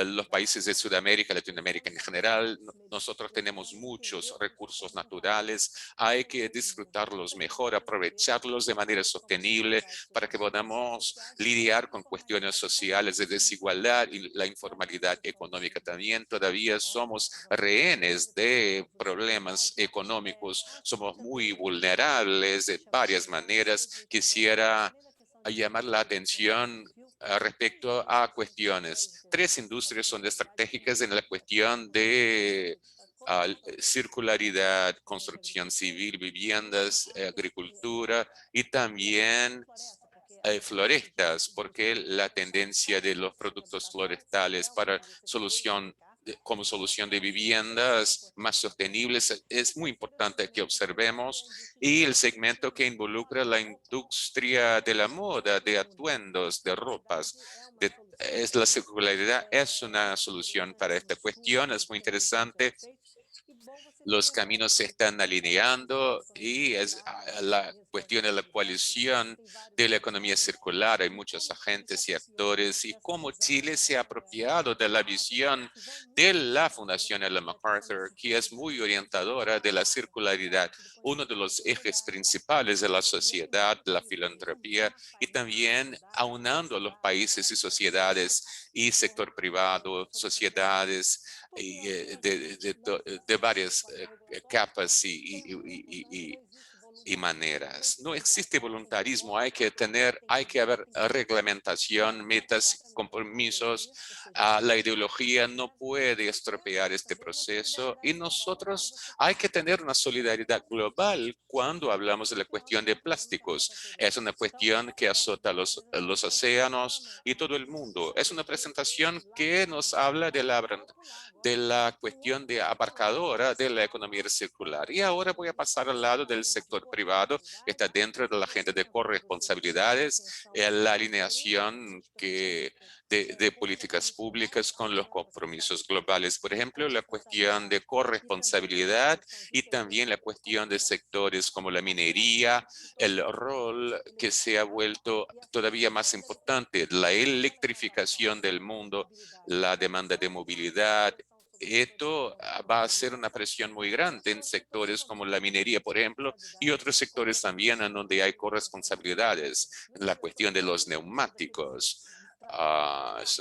Speaker 4: Los países de Sudamérica, Latinoamérica en general, nosotros tenemos muchos recursos naturales, hay que disfrutarlos mejor, aprovecharlos de manera sostenible para que podamos lidiar con cuestiones sociales de desigualdad y la informalidad económica también. Todavía somos rehenes de problemas económicos, somos muy vulnerables de varias maneras. Quisiera llamar la atención respecto a cuestiones. 3 industrias son estratégicas en la cuestión de circularidad, construcción civil, viviendas, agricultura y también florestas, porque la tendencia de los productos florestales para como solución de viviendas más sostenibles es muy importante que observemos, y el segmento que involucra la industria de la moda, de atuendos, de ropas, es la circularidad, es una solución para esta cuestión. Es muy interesante. Los caminos se están alineando y es la cuestión de la coalición de la economía circular. Hay muchos agentes y actores, y cómo Chile se ha apropiado de la visión de la Fundación Ellen MacArthur, que es muy orientadora de la circularidad, uno de los ejes principales de la sociedad, de la filantropía, y también aunando a los países y sociedades y sector privado, sociedades de varias capas y y maneras. No existe voluntarismo, hay que haber reglamentación, metas, compromisos. La ideología no puede estropear este proceso y nosotros hay que tener una solidaridad global cuando hablamos de la cuestión de plásticos. Es una cuestión que azota los océanos y todo el mundo. Es una presentación que nos habla de la cuestión de abarcadora de la economía circular. Y ahora voy a pasar al lado del sector privado, que está dentro de la agenda de corresponsabilidades, la alineación de políticas públicas con los compromisos globales. Por ejemplo, la cuestión de corresponsabilidad y también la cuestión de sectores como la minería, el rol que se ha vuelto todavía más importante, la electrificación del mundo, la demanda de movilidad. Esto va a ser una presión muy grande en sectores como la minería, por ejemplo, y otros sectores también en donde hay corresponsabilidades. La cuestión de los neumáticos.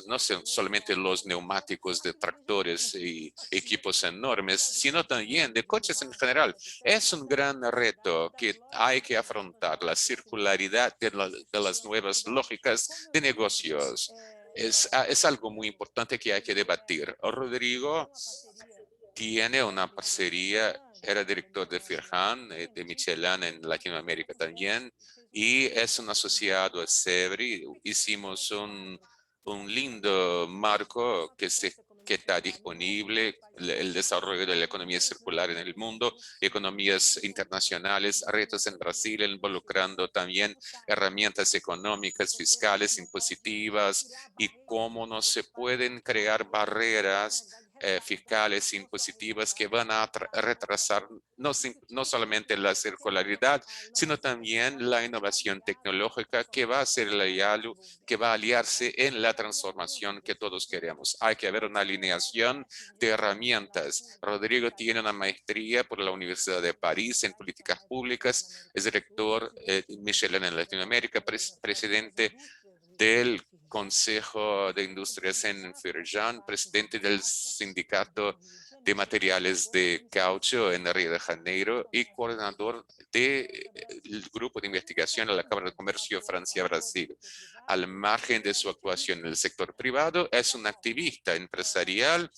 Speaker 4: No son solamente los neumáticos de tractores y equipos enormes, sino también de coches en general. Es un gran reto que hay que afrontar, la circularidad de las nuevas lógicas de negocios. Es algo muy importante que hay que debatir. Rodrigo tiene una parcería, era director de Firjan, de Michelin en Latinoamérica también, y es un asociado a SEBRI. Hicimos un lindo marco que está disponible, el desarrollo de la economía circular en el mundo, economías internacionales, retos en Brasil, involucrando también herramientas económicas, fiscales, impositivas, y cómo no se pueden crear barreras fiscales impositivas que van a retrasar no solamente la circularidad, sino también la innovación tecnológica que va a ser el aliado, que va a aliarse en la transformación que todos queremos. Hay que haber una alineación de herramientas. Rodrigo tiene una maestría por la Universidad de París en políticas públicas, es director Michelin en Latinoamérica, presidente del Consejo de Industrias en Firjan, presidente del Sindicato de Materiales de Caucho en Río de Janeiro y coordinador del Grupo de Investigación de la Cámara de Comercio Francia-Brasil. Al margen de su actuación en el sector privado, es un activista empresarial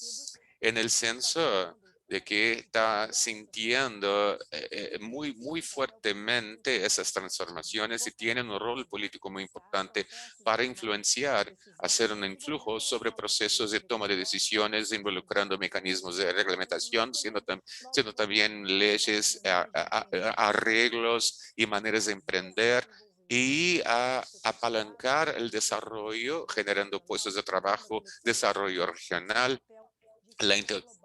Speaker 4: en el senso de que está sintiendo muy fuertemente esas transformaciones y tiene un rol político muy importante para influenciar, hacer un influjo sobre procesos de toma de decisiones, involucrando mecanismos de reglamentación, siendo también leyes, arreglos y maneras de emprender, y a apalancar el desarrollo, generando puestos de trabajo, desarrollo regional, la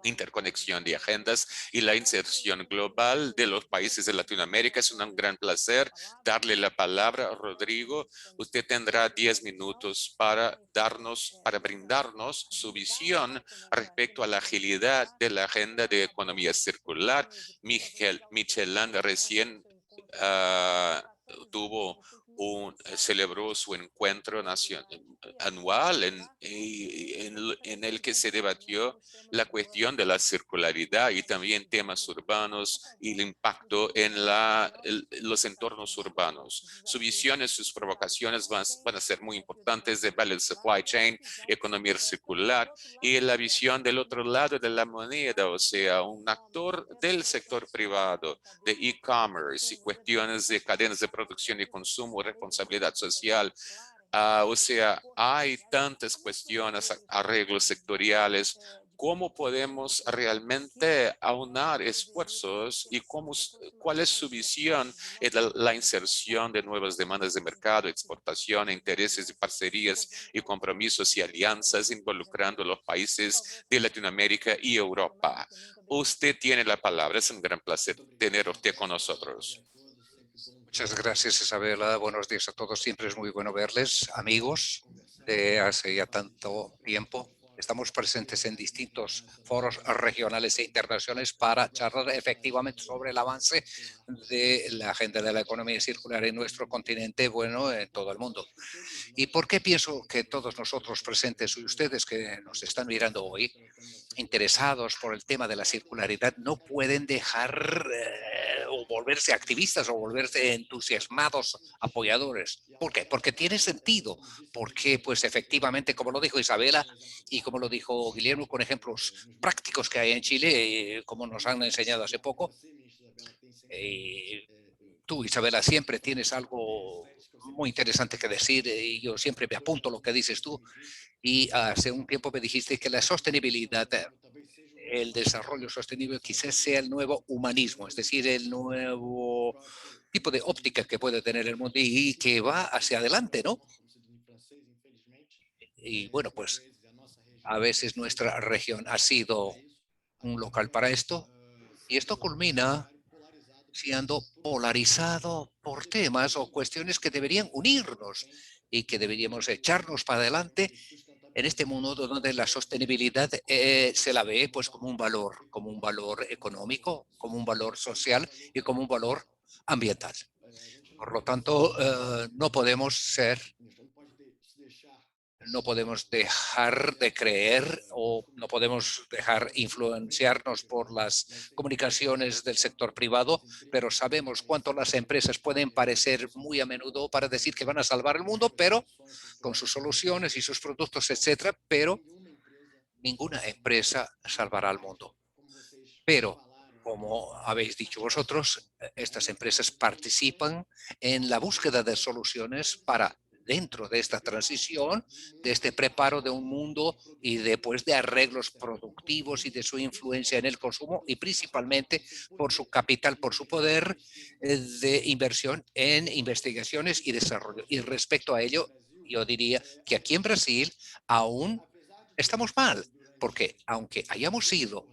Speaker 4: interconexión de agendas y la inserción global de los países de Latinoamérica. Es un gran placer darle la palabra a Rodrigo. Usted tendrá 10 minutos para brindarnos su visión respecto a la agilidad de la agenda de economía circular. Michelin recién celebró su encuentro anual en el que se debatió la cuestión de la circularidad y también temas urbanos y el impacto en los entornos urbanos. Su visión y sus provocaciones van a ser muy importantes de Balanced Supply Chain, economía circular y la visión del otro lado de la moneda, o sea, un actor del sector privado, de e-commerce y cuestiones de cadenas de producción y consumo, responsabilidad social. O sea, hay tantas cuestiones, arreglos sectoriales. ¿Cómo podemos realmente aunar esfuerzos y cuál es su visión en la inserción de nuevas demandas de mercado, exportación, intereses y parcerías y compromisos y alianzas involucrando los países de Latinoamérica y Europa? Usted tiene la palabra. Es un gran placer tener a usted con nosotros.
Speaker 2: Muchas gracias, Isabela. Buenos días a todos. Siempre es muy bueno verles, amigos de hace ya tanto tiempo. Estamos presentes en distintos foros regionales e internacionales para charlar efectivamente sobre el avance de la agenda de la economía circular en nuestro continente, bueno, en todo el mundo. ¿Y por qué pienso que todos nosotros presentes y ustedes que nos están mirando hoy, interesados por el tema de la circularidad, no pueden dejar o volverse activistas o volverse entusiasmados apoyadores. ¿Por qué? Porque tiene sentido, porque pues efectivamente, como lo dijo Isabela y como lo dijo Guillermo, con ejemplos prácticos que hay en Chile, como nos han enseñado hace poco, tú, Isabela, siempre tienes algo muy interesante que decir y yo siempre me apunto lo que dices tú. Y hace un tiempo me dijiste que la sostenibilidad, el desarrollo sostenible quizás sea el nuevo humanismo, es decir, el nuevo tipo de óptica que puede tener el mundo y que va hacia adelante, ¿no? Y bueno, pues a veces nuestra región ha sido un local para esto y esto culmina siendo polarizado por temas o cuestiones que deberían unirnos y que deberíamos echarnos para adelante en este mundo donde la sostenibilidad se la ve pues como un valor económico, como un valor social y como un valor ambiental. Por lo tanto, no podemos dejar de creer o no podemos dejar influenciarnos por las comunicaciones del sector privado, pero sabemos cuánto las empresas pueden parecer muy a menudo para decir que van a salvar el mundo, pero con sus soluciones y sus productos, etcétera, pero ninguna empresa salvará al mundo. Pero, como habéis dicho vosotros, estas empresas participan en la búsqueda de soluciones para dentro de esta transición, de este preparo de un mundo y después de arreglos productivos y de su influencia en el consumo y principalmente por su capital, por su poder de inversión en investigaciones y desarrollo. Y respecto a ello, yo diría que aquí en Brasil aún estamos mal, porque aunque hayamos sido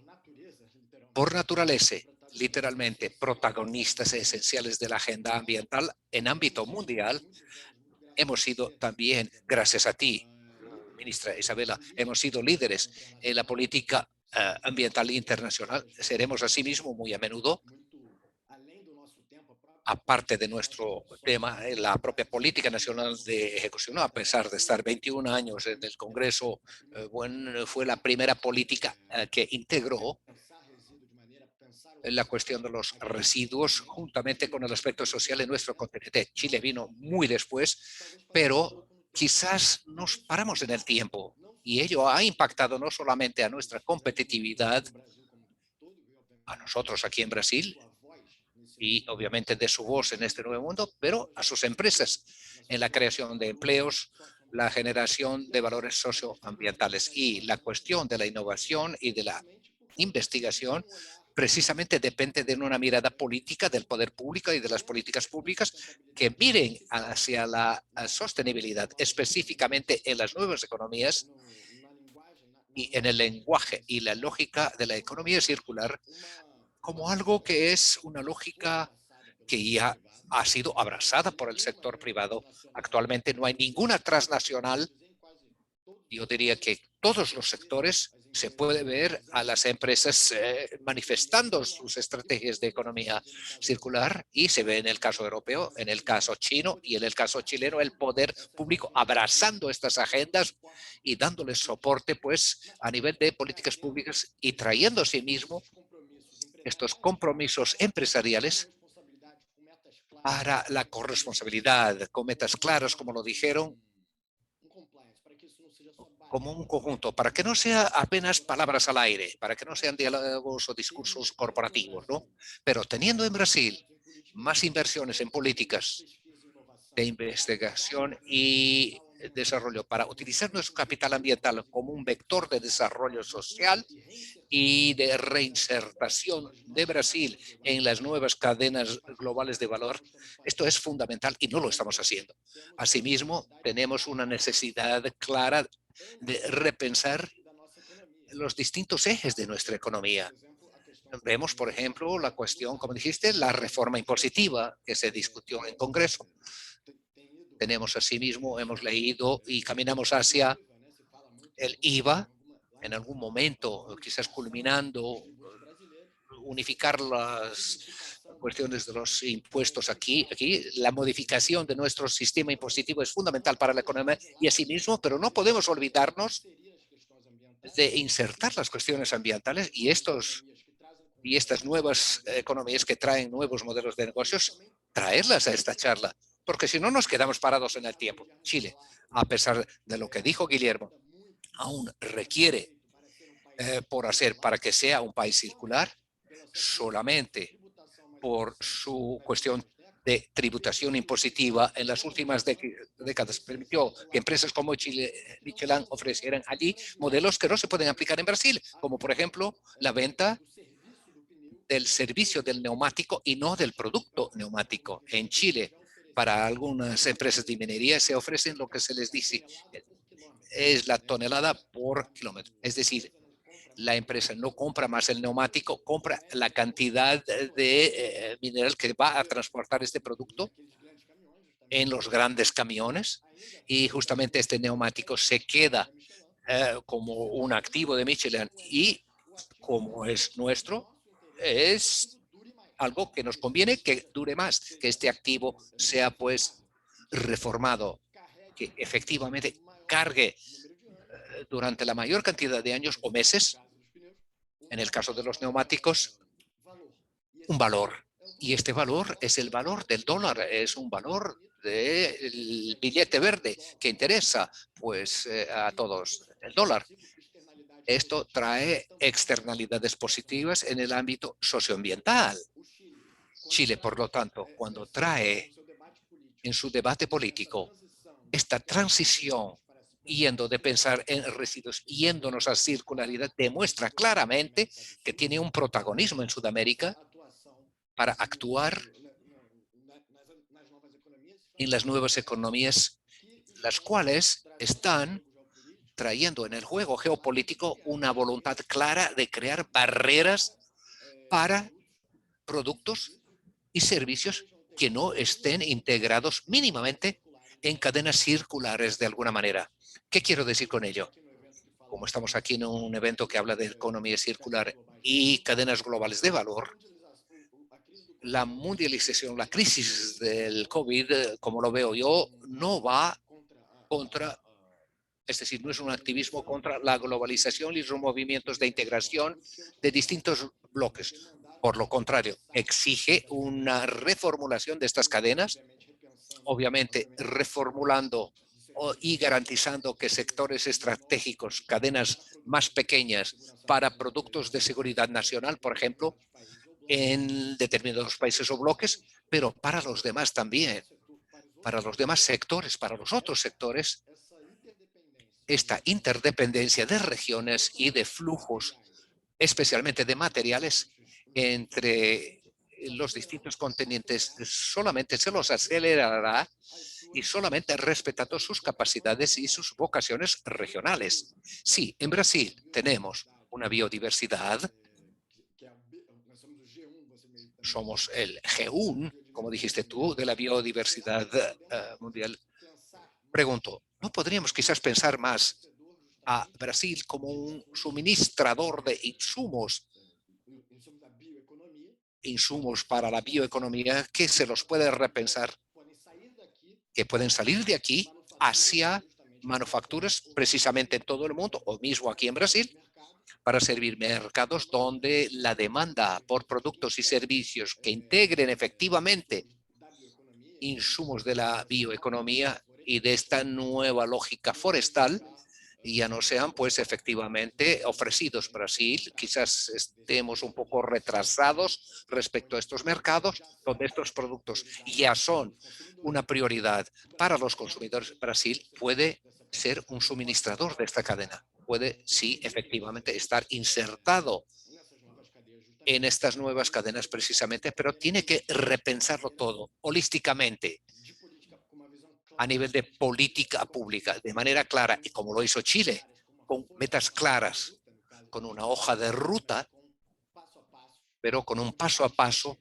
Speaker 2: por naturaleza, literalmente, protagonistas esenciales de la agenda ambiental en ámbito mundial, hemos sido también, gracias a ti, ministra Isabela, hemos sido líderes en la política ambiental internacional. Seremos asimismo muy a menudo, aparte de nuestro tema, la propia política nacional de ejecución, a pesar de estar 21 años en el Congreso, fue la primera política que integró la cuestión de los residuos juntamente con el aspecto social en nuestro continente. Chile vino muy después, pero quizás nos paramos en el tiempo y ello ha impactado no solamente a nuestra competitividad, a nosotros aquí en Brasil y obviamente de su voz en este nuevo mundo, pero a sus empresas en la creación de empleos, la generación de valores socioambientales y la cuestión de la innovación y de la investigación precisamente depende de una mirada política del poder público y de las políticas públicas que miren hacia la sostenibilidad, específicamente en las nuevas economías y en el lenguaje y la lógica de la economía circular como algo que es una lógica que ya ha sido abrazada por el sector privado. Actualmente no hay ninguna transnacional. Yo diría que todos los sectores se puede ver a las empresas manifestando sus estrategias de economía circular y se ve en el caso europeo, en el caso chino y en el caso chileno el poder público abrazando estas agendas y dándoles soporte pues a nivel de políticas públicas y trayendo a sí mismo estos compromisos empresariales para la corresponsabilidad con metas claras, como lo dijeron, como un conjunto, para que no sea apenas palabras al aire, para que no sean diálogos o discursos corporativos, ¿no? Pero teniendo en Brasil más inversiones en políticas de investigación y desarrollo para utilizar nuestro capital ambiental como un vector de desarrollo social y de reinsertación de Brasil en las nuevas cadenas globales de valor, esto es fundamental y no lo estamos haciendo. Asimismo, tenemos una necesidad clara de repensar los distintos ejes de nuestra economía. Vemos, por ejemplo, la cuestión, como dijiste, la reforma impositiva que se discutió en Congreso. Tenemos asimismo, hemos leído y caminamos hacia el IVA, en algún momento, quizás culminando, unificar las cuestiones de los impuestos aquí. La modificación de nuestro sistema impositivo es fundamental para la economía y asimismo, pero no podemos olvidarnos de insertar las cuestiones ambientales y estos y estas nuevas economías que traen nuevos modelos de negocios, traerlas a esta charla, porque si no nos quedamos parados en el tiempo. Chile, a pesar de lo que dijo Guillermo, aún requiere por hacer para que sea un país circular, solamente por su cuestión de tributación impositiva en las últimas décadas permitió que empresas como Michelin ofrecieran allí modelos que no se pueden aplicar en Brasil, como por ejemplo la venta del servicio del neumático y no del producto neumático. En Chile, para algunas empresas de minería se ofrecen lo que se les dice es la tonelada por kilómetro. Es decir, la empresa no compra más el neumático, compra la cantidad de mineral que va a transportar este producto en los grandes camiones y justamente este neumático se queda como un activo de Michelin y como es nuestro, es algo que nos conviene que dure más, que este activo sea pues reformado, que efectivamente cargue durante la mayor cantidad de años o meses, en el caso de los neumáticos, un valor. Y este valor es el valor del dólar, es un valor del billete verde que interesa pues a todos, el dólar. Esto trae externalidades positivas en el ámbito socioambiental. Chile, por lo tanto, cuando trae en su debate político esta transición yendo de pensar en residuos, yéndonos a circularidad, demuestra claramente que tiene un protagonismo en Sudamérica para actuar en las nuevas economías, las cuales están trayendo en el juego geopolítico una voluntad clara de crear barreras para productos y servicios que no estén integrados mínimamente en cadenas circulares de alguna manera. ¿Qué quiero decir con ello? Como estamos aquí en un evento que habla de economía circular y cadenas globales de valor, la mundialización, la crisis del COVID, como lo veo yo, no va contra, es decir, no es un activismo contra la globalización y los movimientos de integración de distintos bloques. Por lo contrario, exige una reformulación de estas cadenas, obviamente reformulando y garantizando que sectores estratégicos, cadenas más pequeñas para productos de seguridad nacional, por ejemplo, en determinados países o bloques, pero para los demás también, para los demás sectores, para los otros sectores, esta interdependencia de regiones y de flujos, especialmente de materiales, entre los distintos continentes, solamente se los acelerará y solamente respetando sus capacidades y sus vocaciones regionales. Sí, en Brasil tenemos una biodiversidad, somos el G1, como dijiste tú, de la biodiversidad mundial. Pregunto, ¿no podríamos quizás pensar más a Brasil como un suministrador de insumos para la bioeconomía que se los puede repensar, que pueden salir de aquí hacia manufacturas precisamente en todo el mundo o mismo aquí en Brasil para servir mercados donde la demanda por productos y servicios que integren efectivamente insumos de la bioeconomía y de esta nueva lógica forestal ya no sean pues efectivamente ofrecidos. Brasil, quizás estemos un poco retrasados respecto a estos mercados donde estos productos ya son una prioridad para los consumidores. Brasil puede ser un suministrador de esta cadena, puede sí efectivamente estar insertado en estas nuevas cadenas precisamente, pero tiene que repensarlo todo holísticamente a nivel de política pública, de manera clara, y como lo hizo Chile, con metas claras, con una hoja de ruta, pero con un paso a paso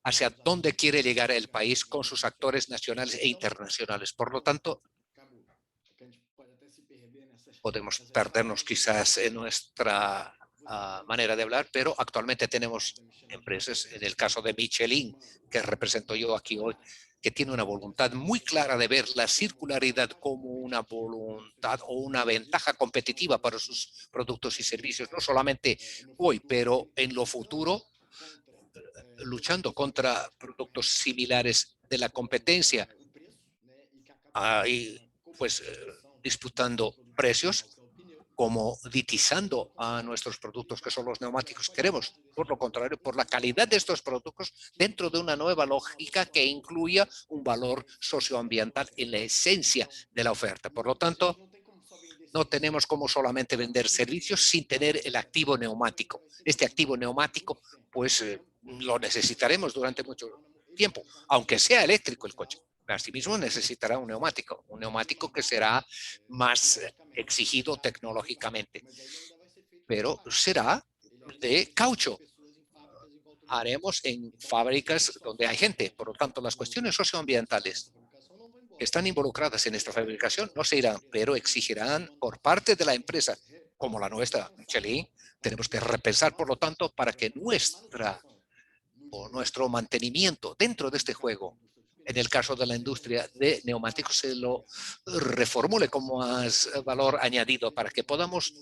Speaker 2: hacia dónde quiere llegar el país con sus actores nacionales e internacionales. Por lo tanto, podemos perdernos quizás en nuestra manera de hablar, pero actualmente tenemos empresas, en el caso de Michelin, que represento yo aquí hoy, que tiene una voluntad muy clara de ver la circularidad como una voluntad o una ventaja competitiva para sus productos y servicios, no solamente hoy, pero en lo futuro, luchando contra productos similares de la competencia, y pues disputando precios, comoditizando a nuestros productos, que son los neumáticos. Queremos, por lo contrario, por la calidad de estos productos dentro de una nueva lógica que incluya un valor socioambiental en la esencia de la oferta. Por lo tanto, no tenemos como solamente vender servicios sin tener el activo neumático. Este activo neumático, pues lo necesitaremos durante mucho tiempo, aunque sea eléctrico el coche. Asimismo necesitará un neumático que será más exigido tecnológicamente, pero será de caucho. Haremos en fábricas donde hay gente. Por lo tanto, las cuestiones socioambientales que están involucradas en esta fabricación no se irán, pero exigirán por parte de la empresa, como la nuestra, Michelin, tenemos que repensar, por lo tanto, para que nuestro mantenimiento dentro de este juego, en el caso de la industria de neumáticos, se lo reformule como más valor añadido para que podamos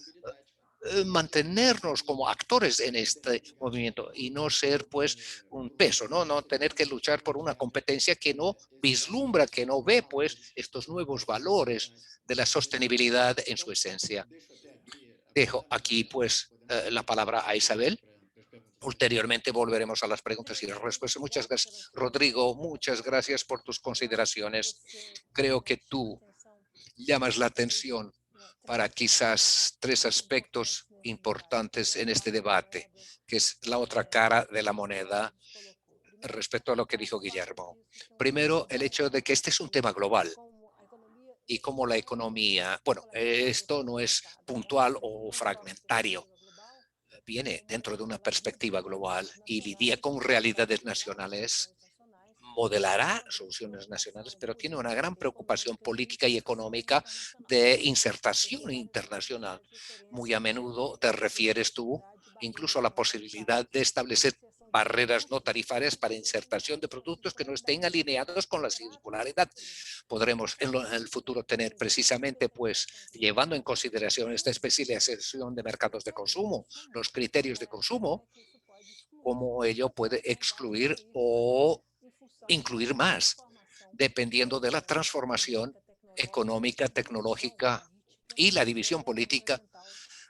Speaker 2: mantenernos como actores en este movimiento y no ser pues un peso, no tener que luchar por una competencia que no vislumbra, que no ve pues estos nuevos valores de la sostenibilidad en su esencia. Dejo aquí pues la palabra a Isabel. Ulteriormente volveremos a las preguntas y las respuestas. Muchas gracias, Rodrigo. Muchas gracias por tus consideraciones. Creo que tú llamas la atención para quizás 3 aspectos importantes en este debate, que es la otra cara de la moneda respecto a lo que dijo Guillermo. Primero, el hecho de que este es un tema global y como la economía, bueno, esto no es puntual o fragmentario, viene dentro de una perspectiva global y lidia con realidades nacionales, modelará soluciones nacionales, pero tiene una gran preocupación política y económica de insertación internacional. Muy a menudo te refieres tú incluso a la posibilidad de establecer barreras no tarifarias para insertación de productos que no estén alineados con la circularidad. Podremos en el futuro tener precisamente, pues, llevando en consideración esta especialización de mercados de consumo, los criterios de consumo, cómo ello puede excluir o incluir más, dependiendo de la transformación económica, tecnológica y la división política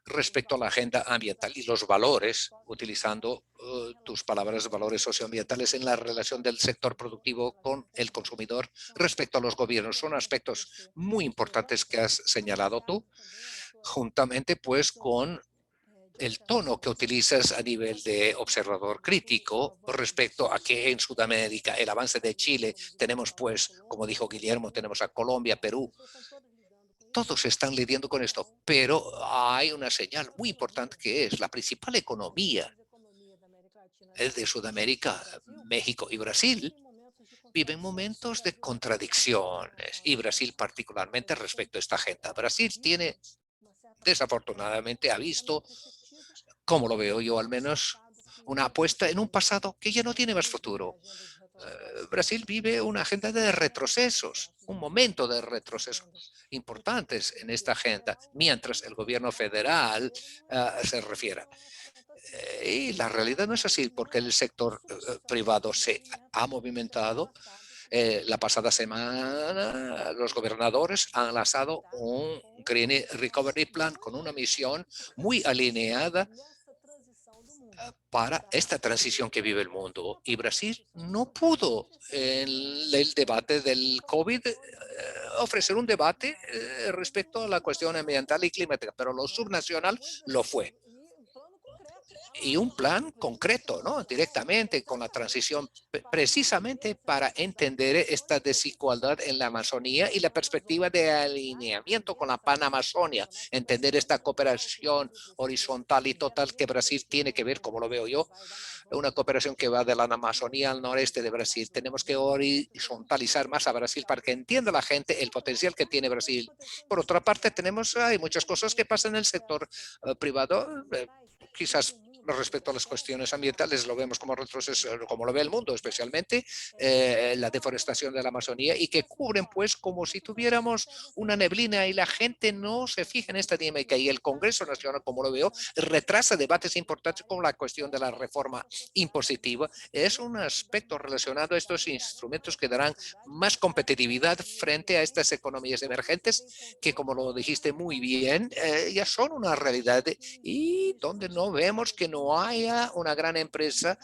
Speaker 2: respecto a la agenda ambiental y los valores, utilizando tus palabras, valores socioambientales en la relación del sector productivo con el consumidor respecto a los gobiernos. Son aspectos muy importantes que has señalado tú, juntamente pues con el tono que utilizas a nivel de observador crítico respecto a que en Sudamérica el avance de Chile, tenemos pues, como dijo Guillermo, tenemos a Colombia, Perú, todos están lidiando con esto, pero hay una señal muy importante que es la principal economía de Sudamérica, México y Brasil, viven momentos de contradicciones y Brasil particularmente respecto a esta agenda. Brasil tiene, desafortunadamente, ha visto, como lo veo yo al menos, una apuesta en un pasado que ya no tiene más futuro. Brasil vive una agenda de retrocesos, un momento de retrocesos importantes en esta agenda, mientras el gobierno federal se refiere. Y la realidad no es así, porque el sector privado se ha movimentado. La pasada semana los gobernadores han lanzado un Green Recovery Plan con una misión muy alineada para esta transición que vive el mundo. Y Brasil no pudo en el debate del COVID ofrecer un debate respecto a la cuestión ambiental y climática, pero lo subnacional lo fue. Y un plan concreto, ¿no? Directamente con la transición, precisamente para entender esta desigualdad en la Amazonía y la perspectiva de alineamiento con la Panamazonia, entender esta cooperación horizontal y total que Brasil tiene que ver, como lo veo yo, una cooperación que va de la Amazonía al noreste de Brasil. Tenemos que horizontalizar más a Brasil para que entienda la gente el potencial que tiene Brasil. Por otra parte, hay muchas cosas que pasan en el sector privado, quizás respecto a las cuestiones ambientales, lo vemos como retroceso, como lo ve el mundo, especialmente la deforestación de la Amazonía, y que cubren pues como si tuviéramos una neblina y la gente no se fija en esta dinámica. Y el Congreso Nacional, como lo veo, retrasa debates importantes como la cuestión de la reforma impositiva. Es un aspecto relacionado a estos instrumentos que darán más competitividad frente a estas economías emergentes que, como lo dijiste muy bien, ya son una realidad y donde no vemos que no haya una gran empresa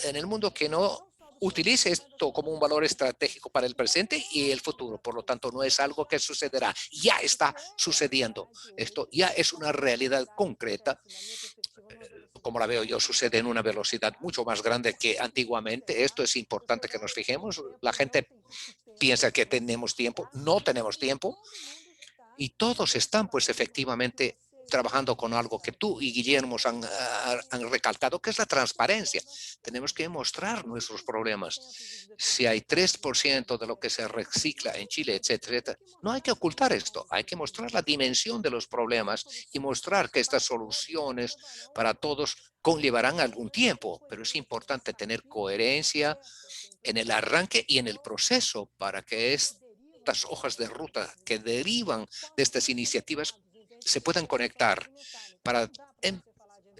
Speaker 2: en el mundo que no utilice esto como un valor estratégico para el presente y el futuro. Por lo tanto, no es algo que sucederá, ya está sucediendo. Esto ya es una realidad concreta. Como la veo yo, sucede en una velocidad mucho más grande que antiguamente. Esto es importante que nos fijemos. La gente piensa que tenemos tiempo, no tenemos tiempo, y todos están pues efectivamente trabajando con algo que tú y Guillermo han recalcado, que es la transparencia. Tenemos que mostrar nuestros problemas. Si hay 3% de lo que se recicla en Chile, etcétera, etcétera, no hay que ocultar esto. Hay que mostrar la dimensión de los problemas y mostrar que estas soluciones para todos conllevarán algún tiempo, pero es importante tener coherencia en el arranque y en el proceso para que estas hojas de ruta que derivan de estas iniciativas se puedan conectar para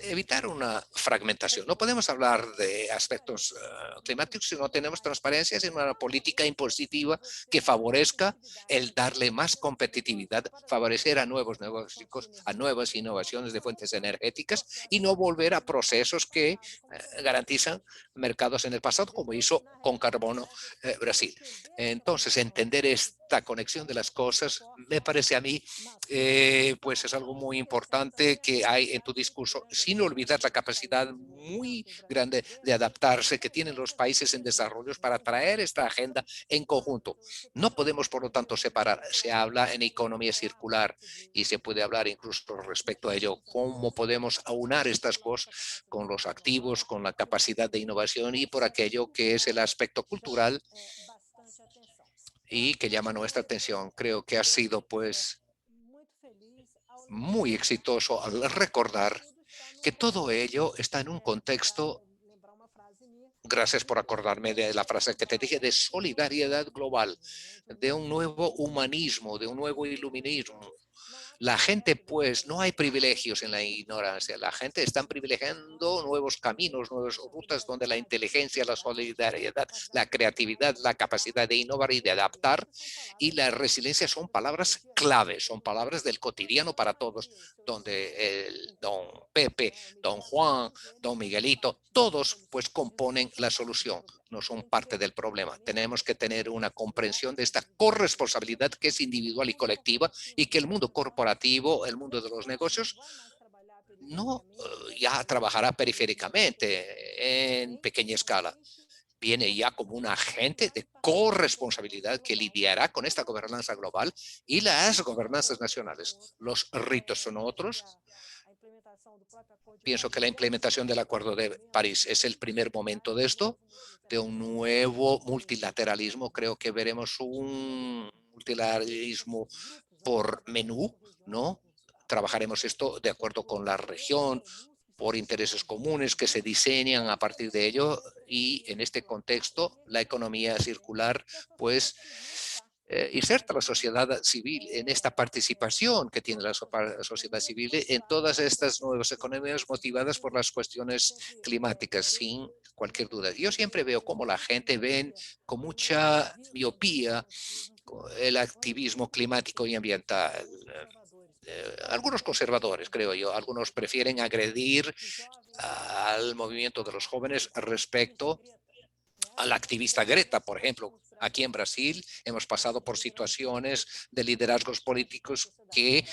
Speaker 2: evitar una fragmentación. No podemos hablar de aspectos climáticos si no tenemos transparencia, sino una política impositiva que favorezca el darle más competitividad, favorecer a nuevos negocios, a nuevas innovaciones de fuentes energéticas y no volver a procesos que garantizan mercados en el pasado, como hizo con carbono Brasil. Entonces, entender esta conexión de las cosas me parece a mí pues es algo muy importante que hay en tu discurso, sin olvidar la capacidad muy grande de adaptarse que tienen los países en desarrollo para traer esta agenda en conjunto. No podemos, por lo tanto, separar. Se habla en economía circular y se puede hablar incluso respecto a ello, cómo podemos aunar estas cosas con los activos, con la capacidad de innovación y por aquello que es el aspecto cultural y que llama nuestra atención. Creo que ha sido, pues, muy exitoso al recordar que todo ello está en un contexto, gracias por acordarme de la frase que te dije, de solidaridad global, de un nuevo humanismo, de un nuevo iluminismo. La gente, pues, no hay privilegios en la ignorancia. La gente está privilegiando nuevos caminos, nuevas rutas donde la inteligencia, la solidaridad, la creatividad, la capacidad de innovar y de adaptar y la resiliencia son palabras claves, son palabras del cotidiano para todos, donde el don Pepe, don Juan, don Miguelito, todos pues componen la solución, no son parte del problema. Tenemos que tener una comprensión de esta corresponsabilidad que es individual y colectiva y que el mundo corporativo, el mundo de los negocios, no ya trabajará periféricamente en pequeña escala. Viene ya como un agente de corresponsabilidad que lidiará con esta gobernanza global y las gobernanzas nacionales. Los ritos son otros. Pienso que la implementación del Acuerdo de París es el primer momento de esto, de un nuevo multilateralismo. Creo que veremos un multilateralismo por menú, ¿no? Trabajaremos esto de acuerdo con la región, por intereses comunes que se diseñan a partir de ello y en este contexto la economía circular pues inserta a la sociedad civil en esta participación que tiene la sociedad civil en todas estas nuevas economías motivadas por las cuestiones climáticas, sin cualquier duda. Yo siempre veo cómo la gente ve con mucha miopía el activismo climático y ambiental. Algunos conservadores, creo yo, algunos prefieren agredir al movimiento de los jóvenes respecto al activista Greta, por ejemplo. Aquí en Brasil hemos pasado por situaciones de liderazgos políticos que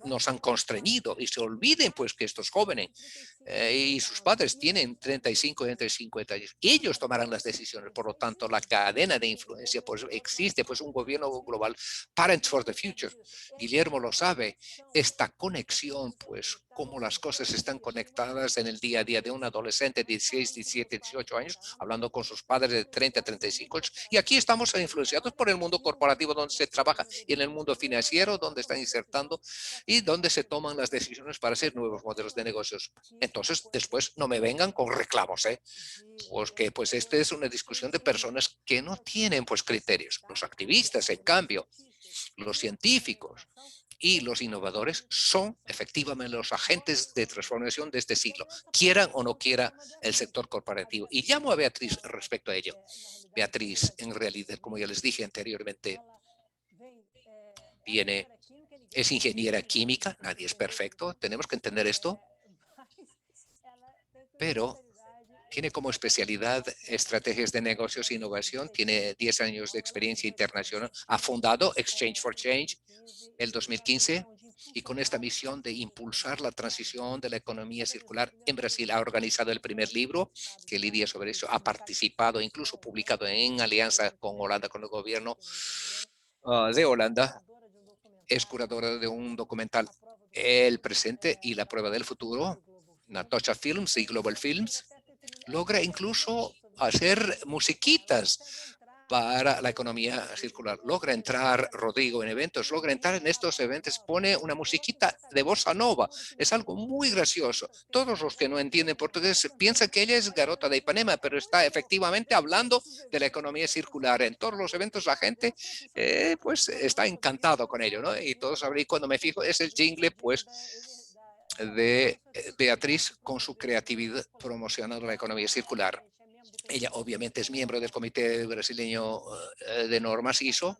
Speaker 2: nos han constreñido y se olviden pues que estos jóvenes y sus padres tienen 35 y entre 50 años. Ellos tomarán las decisiones. Por lo tanto, la cadena de influencia, pues existe pues un gobierno global, Parents for the Future. Guillermo lo sabe, esta conexión pues cómo las cosas están conectadas en el día a día de un adolescente de 16, 17, 18 años, hablando con sus padres de 30, 35 años. Y aquí estamos influenciados por el mundo corporativo donde se trabaja y en el mundo financiero donde están insertando y donde se toman las decisiones para hacer nuevos modelos de negocios. Entonces, después no me vengan con reclamos, porque pues esta es una discusión de personas que no tienen pues criterios. Los activistas, en cambio, los científicos y los innovadores son efectivamente los agentes de transformación de este siglo, quieran o no quiera el sector corporativo. Y llamo a Beatriz respecto a ello. Beatriz, en realidad, como ya les dije anteriormente, es ingeniera química, nadie es perfecto, tenemos que entender esto, pero tiene como especialidad estrategias de negocios e innovación, tiene 10 años de experiencia internacional, ha fundado Exchange for Change el 2015 y con esta misión de impulsar la transición de la economía circular en Brasil ha organizado el primer libro que lidia sobre eso, ha participado, incluso publicado en alianza con Holanda, con el gobierno de Holanda, es curadora de un documental El presente y la prueba del futuro, Natocha Films y Global Films. Logra incluso hacer musiquitas para la economía circular. Logra entrar, Rodrigo, en eventos, logra entrar en estos eventos, pone una musiquita de bossa nova. Es algo muy gracioso. Todos los que no entienden portugués piensan que ella es Garota de Ipanema, pero está efectivamente hablando de la economía circular. En todos los eventos la gente pues está encantado con ello, ¿no? Y todos saben, cuando me fijo, es el jingle, pues, de Beatriz con su creatividad promocionando la economía circular. Ella obviamente es miembro del Comité Brasileño de Normas ISO,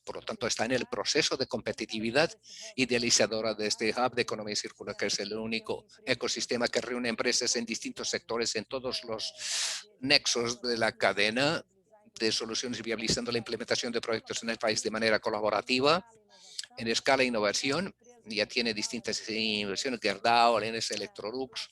Speaker 2: por lo tanto está en el proceso de competitividad idealizadora de este hub de economía circular, que es el único ecosistema que reúne empresas en distintos sectores, en todos los nexos de la cadena de soluciones y viabilizando la implementación de proyectos en el país de manera colaborativa, en escala de innovación. Ya tiene distintas inversiones, Gerdau, Alianza Electrolux,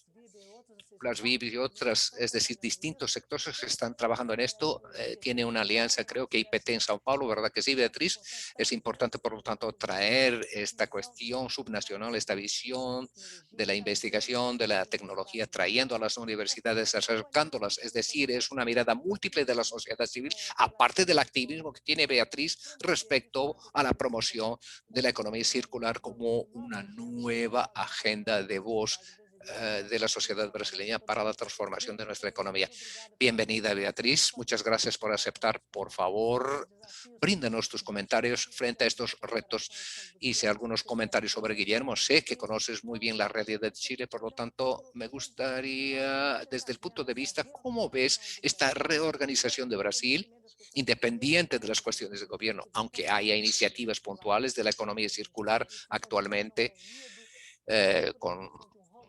Speaker 2: Plasvib y otras, es decir, distintos sectores que están trabajando en esto. Tiene una alianza, creo que IPT en Sao Paulo, ¿verdad que sí, Beatriz? Es importante, por lo tanto, traer esta cuestión subnacional, esta visión de la investigación, de la tecnología, trayendo a las universidades, acercándolas. Es decir, es una mirada múltiple de la sociedad civil, aparte del activismo que tiene Beatriz respecto a la promoción de la economía circular como una nueva agenda de voz de la sociedad brasileña para la transformación de nuestra economía. Bienvenida, Beatriz. Muchas gracias por aceptar. Por favor, bríndanos tus comentarios frente a estos retos. Hice algunos comentarios sobre Guillermo. Sé que conoces muy bien la realidad de Chile, por lo tanto, me gustaría, desde el punto de vista, ¿cómo ves esta reorganización de Brasil? Independiente de las cuestiones de gobierno, aunque haya iniciativas puntuales de la economía circular actualmente, con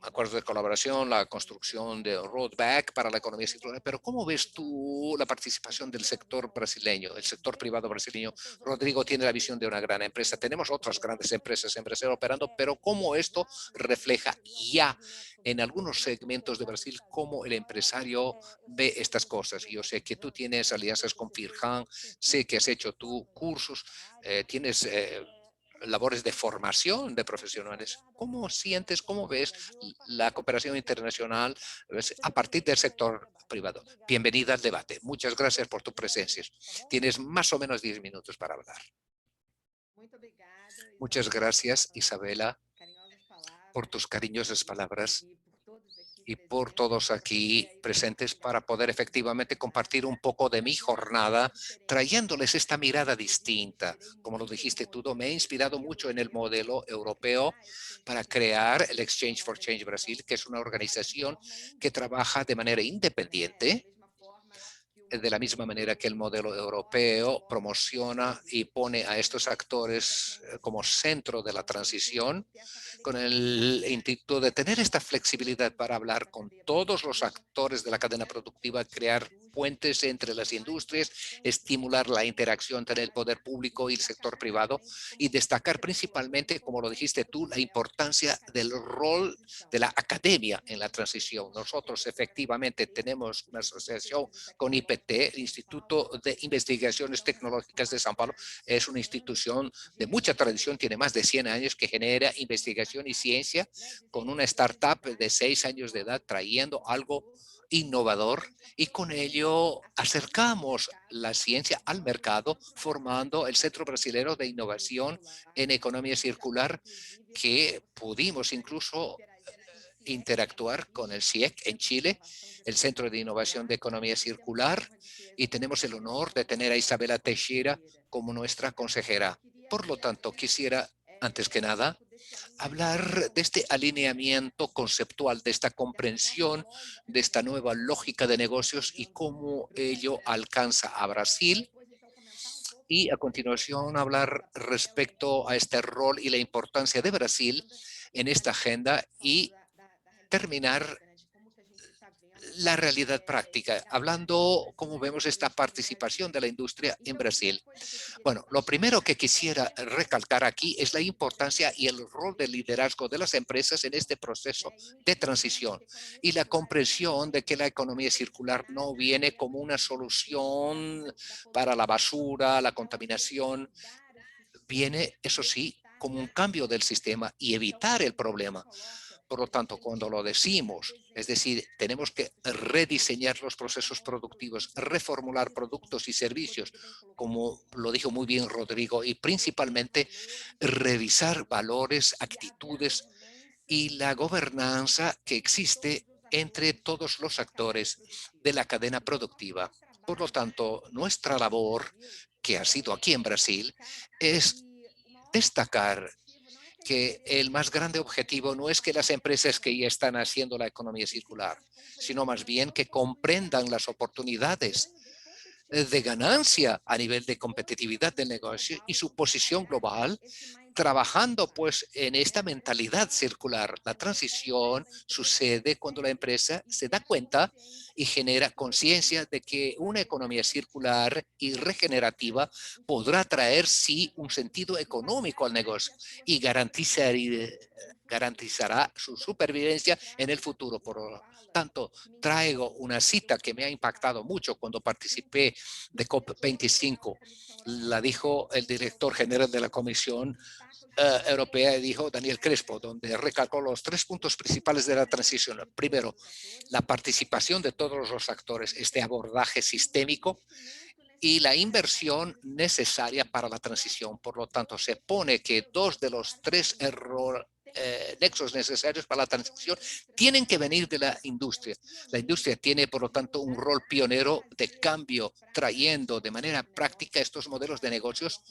Speaker 2: acuerdos de colaboración, la construcción de roadback para la economía circular, pero ¿cómo ves tú la participación del sector brasileño, el sector privado brasileño? Rodrigo tiene la visión de una gran empresa, tenemos otras grandes empresas en Brasil operando, pero ¿cómo esto refleja ya en algunos segmentos de Brasil cómo el empresario ve estas cosas? Yo sé que tú tienes alianzas con Firjan, sé que has hecho tú cursos, tienes labores de formación de profesionales. ¿Cómo sientes, cómo ves la cooperación internacional a partir del sector privado? Bienvenida al debate. Muchas gracias por tu presencia. Tienes más o menos 10 minutos para hablar. Muchas gracias, Isabela, por tus cariñosas palabras y por todos aquí presentes para poder efectivamente compartir un poco de mi jornada, trayéndoles esta mirada distinta. Como lo dijiste tú, me he inspirado mucho en el modelo europeo para crear el Exchange for Change Brasil, que es una organización que trabaja de manera independiente, de la misma manera que el modelo europeo promociona y pone a estos actores como centro de la transición, con el intento de tener esta flexibilidad para hablar con todos los actores de la cadena productiva, crear puentes entre las industrias, estimular la interacción entre el poder público y el sector privado y destacar principalmente, como lo dijiste tú, la importancia del rol de la academia en la transición. Nosotros efectivamente tenemos una asociación con IPT, el Instituto de Investigaciones Tecnológicas de São Paulo. Es una institución de mucha tradición, tiene más de 100 años, que genera investigación y ciencia con una startup de 6 años de edad, trayendo algo innovador, y con ello acercamos la ciencia al mercado, formando el Centro Brasilero de Innovación en Economía Circular, que pudimos incluso interactuar con el CIEC en Chile, el Centro de Innovación de Economía Circular, y tenemos el honor de tener a Isabela Teixeira como nuestra consejera. Por lo tanto, quisiera, antes que nada, hablar de este alineamiento conceptual, de esta comprensión, de esta nueva lógica de negocios y cómo ello alcanza a Brasil. Y a continuación hablar respecto a este rol y la importancia de Brasil en esta agenda y terminar la realidad práctica, hablando cómo vemos esta participación de la industria en Brasil. Bueno, lo primero que quisiera recalcar aquí es la importancia y el rol del liderazgo de las empresas en este proceso de transición y la comprensión de que la economía circular no viene como una solución para la basura, la contaminación, viene, eso sí, como un cambio del sistema y evitar el problema. Por lo tanto, cuando lo decimos, es decir, tenemos que rediseñar los procesos productivos, reformular productos y servicios, como lo dijo muy bien Rodrigo, y principalmente revisar valores, actitudes y la gobernanza que existe entre todos los actores de la cadena productiva. Por lo tanto, nuestra labor, que ha sido aquí en Brasil, es destacar que el más grande objetivo no es que las empresas que ya están haciendo la economía circular, sino más bien que comprendan las oportunidades de ganancia a nivel de competitividad del negocio y su posición global, trabajando pues en esta mentalidad circular. La transición sucede cuando la empresa se da cuenta y genera conciencia de que una economía circular y regenerativa podrá traer sí un sentido económico al negocio y garantizará su supervivencia en el futuro. Por lo tanto, traigo una cita que me ha impactado mucho cuando participé de COP25. La dijo el director general de la Comisión Europea, dijo Daniel Crespo, donde recalcó los 3 puntos principales de la transición. Primero, la participación de todos los actores, este abordaje sistémico y la inversión necesaria para la transición. Por lo tanto, se pone que 2 de los 3 nexos necesarios para la transición tienen que venir de la industria. La industria tiene, por lo tanto, un rol pionero de cambio, trayendo de manera práctica estos modelos de negocios.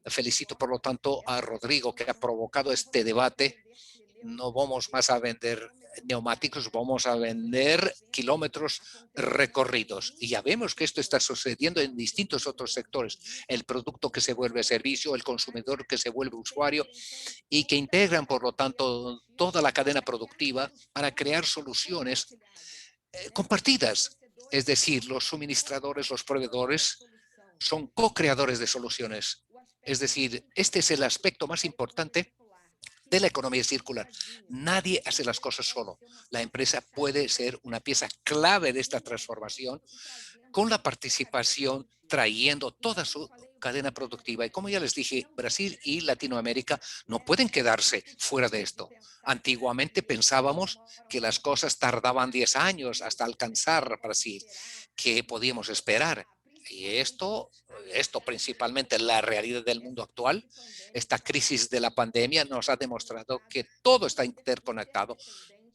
Speaker 2: Felicito, por lo tanto, a Rodrigo, que ha provocado este debate. No vamos más a vender neumáticos, vamos a vender kilómetros recorridos. Y ya vemos que esto está sucediendo en distintos otros sectores. El producto que se vuelve servicio, el consumidor que se vuelve usuario y que integran, por lo tanto, toda la cadena productiva para crear soluciones compartidas. Es decir, los suministradores, los proveedores son co-creadores de soluciones. Es decir, este es el aspecto más importante de la economía circular. Nadie hace las cosas solo. La empresa puede ser una pieza clave de esta transformación con la participación, trayendo toda su cadena productiva. Y como ya les dije, Brasil y Latinoamérica no pueden quedarse fuera de esto. Antiguamente pensábamos que las cosas tardaban 10 años hasta alcanzar Brasil. ¿Qué podíamos esperar? Y esto principalmente la realidad del mundo actual, esta crisis de la pandemia nos ha demostrado que todo está interconectado,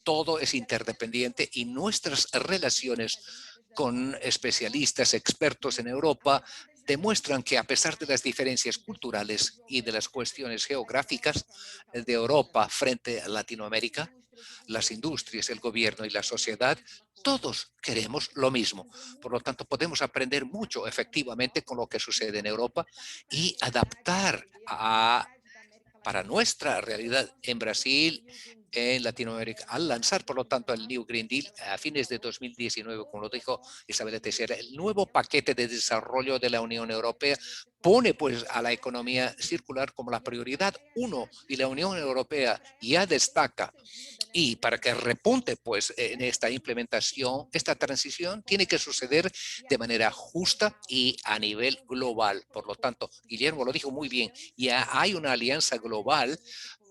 Speaker 2: todo es interdependiente y nuestras relaciones con especialistas, expertos en Europa, demuestran que a pesar de las diferencias culturales y de las cuestiones geográficas de Europa frente a Latinoamérica, las industrias, el gobierno y la sociedad, todos queremos lo mismo. Por lo tanto, podemos aprender mucho efectivamente con lo que sucede en Europa y adaptar para nuestra realidad en Brasil, en Latinoamérica al lanzar, por lo tanto, el New Green Deal a fines de 2019, como lo dijo Isabel Teixeira, el nuevo paquete de desarrollo de la Unión Europea pone pues a la economía circular como la prioridad uno, y la Unión Europea ya destaca. Y para que repunte pues en esta implementación, esta transición tiene que suceder de manera justa y a nivel global. Por lo tanto, Guillermo lo dijo muy bien, ya hay una alianza global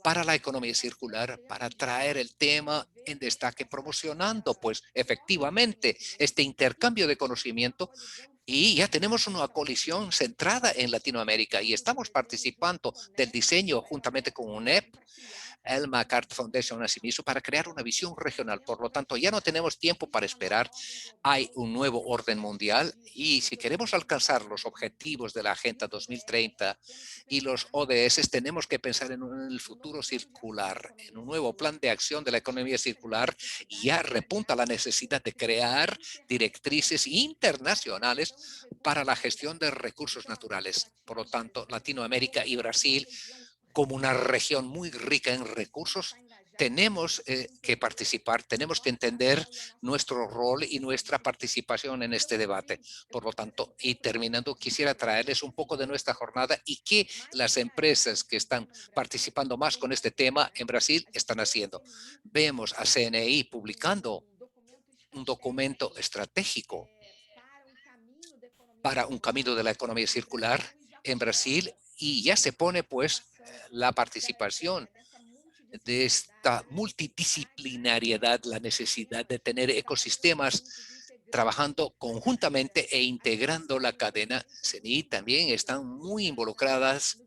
Speaker 2: para la economía circular, para traer el tema en destaque, promocionando pues efectivamente este intercambio de conocimiento. Y ya tenemos una coalición centrada en Latinoamérica y estamos participando del diseño juntamente con UNEP, el MacArthur Foundation asimismo, para crear una visión regional. Por lo tanto, ya no tenemos tiempo para esperar. Hay un nuevo orden mundial y si queremos alcanzar los objetivos de la Agenda 2030 y los ODS, tenemos que pensar en el futuro circular, en un nuevo plan de acción de la economía circular, y ya repunta la necesidad de crear directrices internacionales para la gestión de recursos naturales. Por lo tanto, Latinoamérica y Brasil, como una región muy rica en recursos, tenemos que participar, tenemos que entender nuestro rol y nuestra participación en este debate. Por lo tanto, y terminando, quisiera traerles un poco de nuestra jornada y qué las empresas que están participando más con este tema en Brasil están haciendo. Vemos a CNI publicando un documento estratégico para un camino de la economía circular en Brasil, y ya se pone pues la participación de esta multidisciplinariedad, la necesidad de tener ecosistemas trabajando conjuntamente e integrando la cadena. CNI también están muy involucradas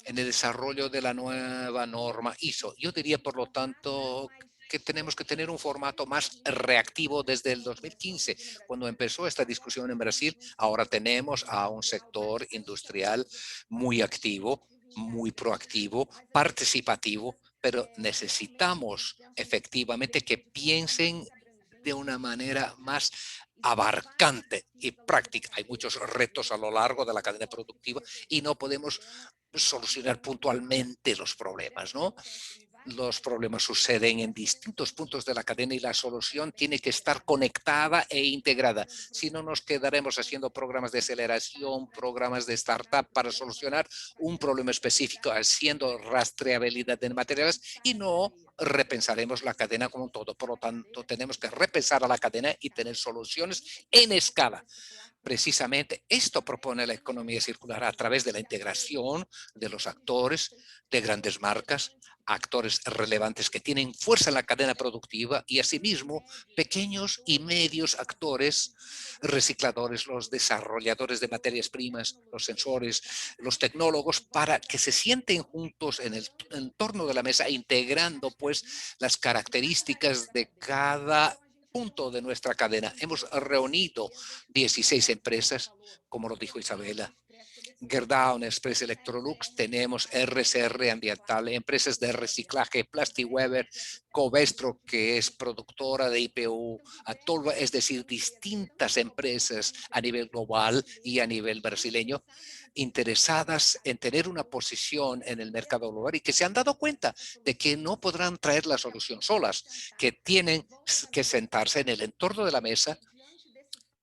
Speaker 2: en el desarrollo de la nueva norma ISO. Yo diría, por lo tanto, que tenemos que tener un formato más reactivo desde el 2015, cuando empezó esta discusión en Brasil. Ahora tenemos a un sector industrial muy activo, muy proactivo, participativo, pero necesitamos efectivamente que piensen de una manera más abarcante y práctica. Hay muchos retos a lo largo de la cadena productiva y no podemos solucionar puntualmente los problemas, ¿no? Los problemas suceden en distintos puntos de la cadena y la solución tiene que estar conectada e integrada. Si no, nos quedaremos haciendo programas de aceleración, programas de startup para solucionar un problema específico, haciendo rastreabilidad de materiales, y no repensaremos la cadena como un todo. Por lo tanto, tenemos que repensar a la cadena y tener soluciones en escala. Precisamente esto propone la economía circular a través de la integración de los actores, de grandes marcas, actores relevantes que tienen fuerza en la cadena productiva, y asimismo pequeños y medios actores recicladores, los desarrolladores de materias primas, los sensores, los tecnólogos, para que se sienten juntos en el entorno de la mesa, integrando pues las características de cada punto de nuestra cadena. Hemos reunido 16 empresas, como lo dijo Isabela. Gerdau, Express Electrolux, tenemos RCR Ambiental, empresas de reciclaje, Plastiweber, Covestro, que es productora de IPU, Atolva, es decir, distintas empresas a nivel global y a nivel brasileño, interesadas en tener una posición en el mercado global y que se han dado cuenta de que no podrán traer la solución solas, que tienen que sentarse en el entorno de la mesa,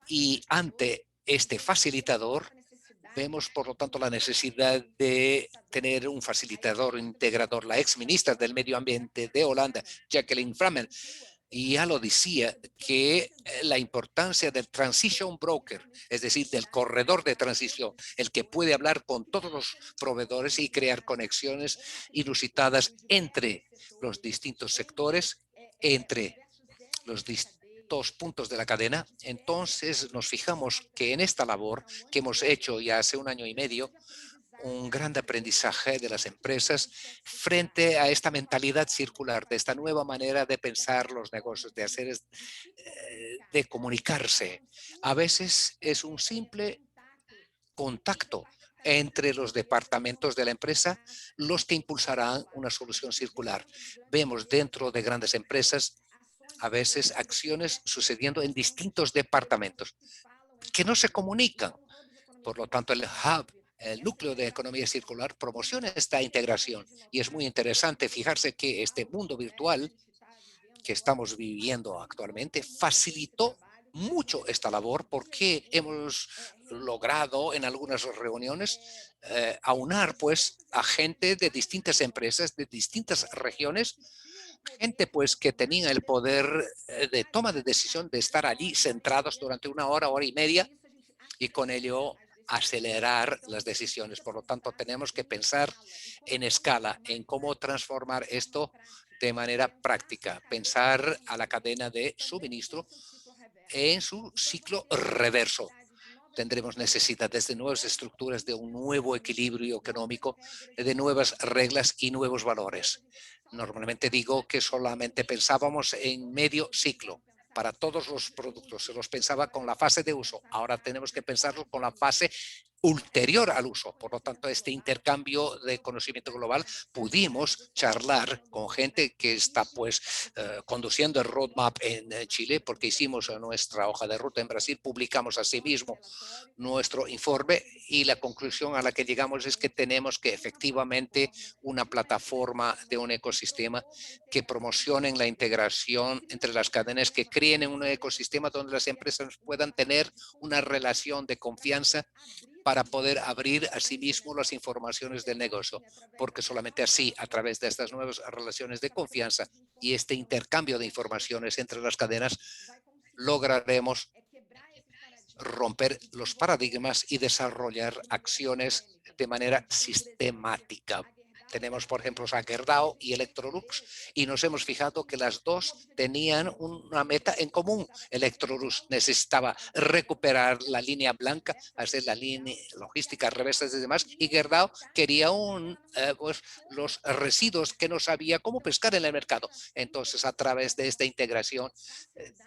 Speaker 2: y ante este facilitador vemos, por lo tanto, la necesidad de tener un facilitador integrador. La ex ministra del Medio Ambiente de Holanda, Jacqueline Frammel, ya lo decía, que la importancia del transition broker, es decir, del corredor de transición, el que puede hablar con todos los proveedores y crear conexiones inusitadas entre los distintos sectores, entre los distintos puntos de la cadena. Entonces nos fijamos que en esta labor que hemos hecho ya hace un año y medio, un gran aprendizaje de las empresas frente a esta mentalidad circular, de esta nueva manera de pensar los negocios, de hacer, de comunicarse. A veces es un simple contacto entre los departamentos de la empresa los que impulsarán una solución circular. Vemos dentro de grandes empresas a veces acciones sucediendo en distintos departamentos que no se comunican. Por lo tanto, el hub el núcleo de economía circular promociona esta integración. Y es muy interesante fijarse que este mundo virtual que estamos viviendo actualmente facilitó mucho esta labor porque hemos logrado en algunas reuniones aunar pues a gente de distintas empresas, de distintas regiones, gente pues que tenía el poder de toma de decisión de estar allí centrados durante una hora, hora y media y con ello acelerar las decisiones. Por lo tanto, tenemos que pensar en escala, en cómo transformar esto de manera práctica, pensar a la cadena de suministro en su ciclo reverso. Tendremos necesidades de nuevas estructuras, de un nuevo equilibrio económico, de nuevas reglas y nuevos valores. Normalmente digo que solamente pensábamos en medio ciclo para todos los productos, se los pensaba con la fase de uso. Ahora tenemos que pensarlo con la fase ulterior al uso. Por lo tanto, este intercambio de conocimiento global pudimos charlar con gente que está pues conduciendo el roadmap en Chile, porque hicimos nuestra hoja de ruta en Brasil, publicamos asimismo nuestro informe y la conclusión a la que llegamos es que tenemos que efectivamente una plataforma de un ecosistema que promocionen la integración entre las cadenas, que creen en un ecosistema donde las empresas puedan tener una relación de confianza para poder abrir a sí mismo las informaciones del negocio, porque solamente así, a través de estas nuevas relaciones de confianza y este intercambio de informaciones entre las cadenas, lograremos romper los paradigmas y desarrollar acciones de manera sistemática. Tenemos, por ejemplo, a Gerdau y Electrolux y nos hemos fijado que las dos tenían una meta en común. Electrolux necesitaba recuperar la línea blanca, hacer la línea logística, reveses y demás, y Gerdau quería pues, los residuos que no sabía cómo pescar en el mercado. Entonces, a través de esta integración,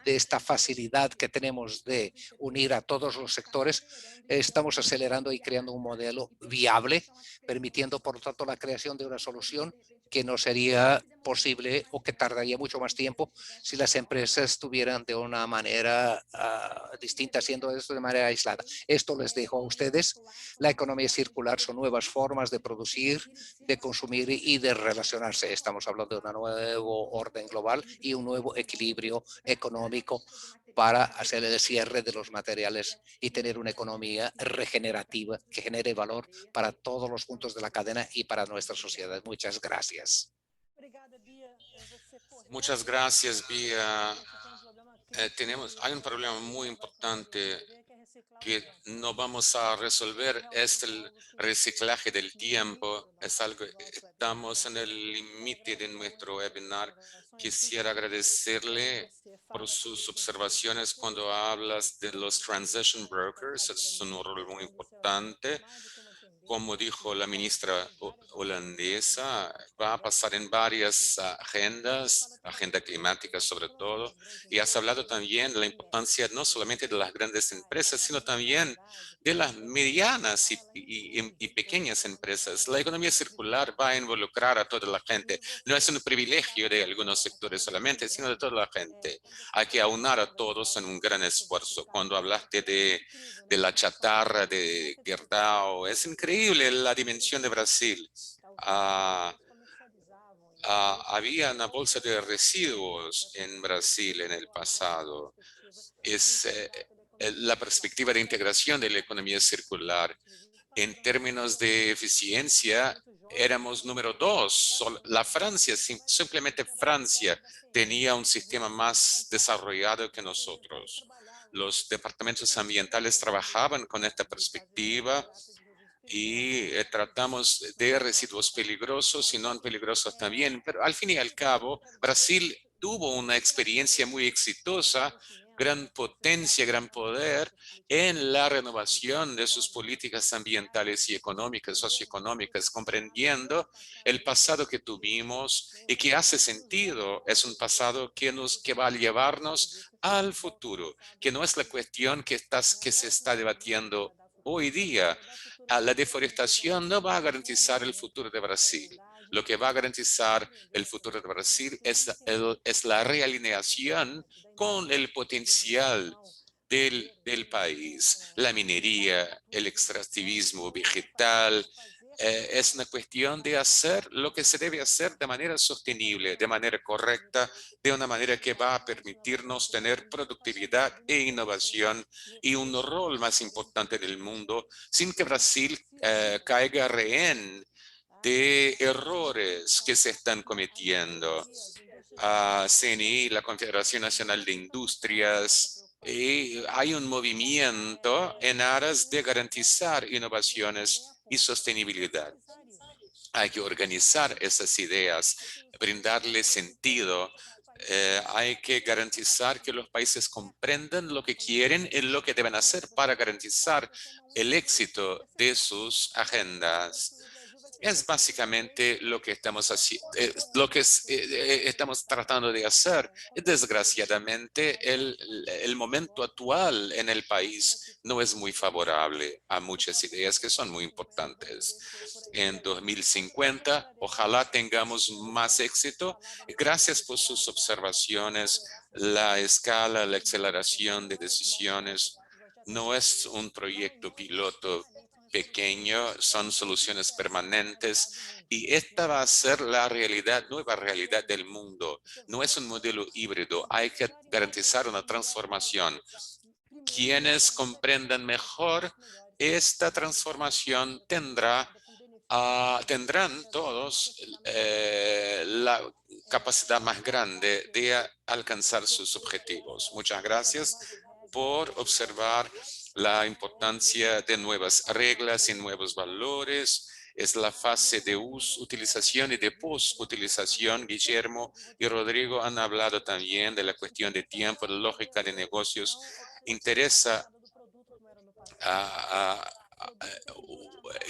Speaker 2: de esta facilidad que tenemos de unir a todos los sectores, estamos acelerando y creando un modelo viable, permitiendo, por lo tanto, la creación de una solución que no sería posible o que tardaría mucho más tiempo si las empresas estuvieran de una manera distinta, haciendo esto de manera aislada. Esto les dejo a ustedes. La economía circular son nuevas formas de producir, de consumir y de relacionarse. Estamos hablando de un nuevo orden global y un nuevo equilibrio económico para hacer el cierre de los materiales y tener una economía regenerativa que genere valor para todos los puntos de la cadena y para nuestra sociedad. Muchas gracias.
Speaker 4: Muchas gracias, Bia. Hay un problema muy importante que no vamos a resolver, es el reciclaje del tiempo. Es algo, estamos en el límite de nuestro webinar. Quisiera agradecerle por sus observaciones cuando hablas de los transition brokers. Es un rol muy importante. Como dijo la ministra holandesa, va a pasar en varias agendas, agenda climática sobre todo, y has hablado también de la importancia no solamente de las grandes empresas, sino también de las medianas y pequeñas empresas. La economía circular va a involucrar a toda la gente. No es un privilegio de algunos sectores solamente, sino de toda la gente. Hay que aunar a todos en un gran esfuerzo. Cuando hablaste de la chatarra de Gerdau, es increíble la dimensión de Brasil. Había una bolsa de residuos en Brasil en el pasado. Es la perspectiva de integración de la economía circular. En términos de eficiencia, éramos número 2. La Francia, simplemente Francia, tenía un sistema más desarrollado que nosotros. Los departamentos ambientales trabajaban con esta perspectiva y tratamos de residuos peligrosos y no peligrosos también. Pero al fin y al cabo, Brasil tuvo una experiencia muy exitosa, gran potencia, gran poder en la renovación de sus políticas ambientales y económicas, socioeconómicas, comprendiendo el pasado que tuvimos y que hace sentido. Es un pasado que va a llevarnos al futuro, que no es la cuestión que se está debatiendo hoy día. La deforestación no va a garantizar el futuro de Brasil. Lo que va a garantizar el futuro de Brasil es la realineación con el potencial del país. La minería, el extractivismo vegetal, es una cuestión de hacer lo que se debe hacer de manera sostenible, de manera correcta, de una manera que va a permitirnos tener productividad e innovación y un rol más importante en el mundo, sin que Brasil caiga rehén de errores que se están cometiendo. CNI, la Confederación Nacional de Industrias, y hay un movimiento en aras de garantizar innovaciones y sostenibilidad. Hay que organizar esas ideas, brindarle sentido. Hay que garantizar que los países comprendan lo que quieren y lo que deben hacer para garantizar el éxito de sus agendas. Es básicamente lo que estamos estamos tratando de hacer. Desgraciadamente, el momento actual en el país no es muy favorable a muchas ideas que son muy importantes. En 2050, ojalá tengamos más éxito. Gracias por sus observaciones. La escala, la aceleración de decisiones no es un proyecto piloto pequeño, son soluciones permanentes y esta va a ser la realidad, nueva realidad del mundo. No es un modelo híbrido, hay que garantizar una transformación. Quienes comprendan mejor esta transformación tendrán todos la capacidad más grande de alcanzar sus objetivos. Muchas gracias por observar la importancia de nuevas reglas y nuevos valores. Es la fase de uso, utilización y de post-utilización. Guillermo y Rodrigo han hablado también de la cuestión de tiempo, de lógica de negocios. Interesa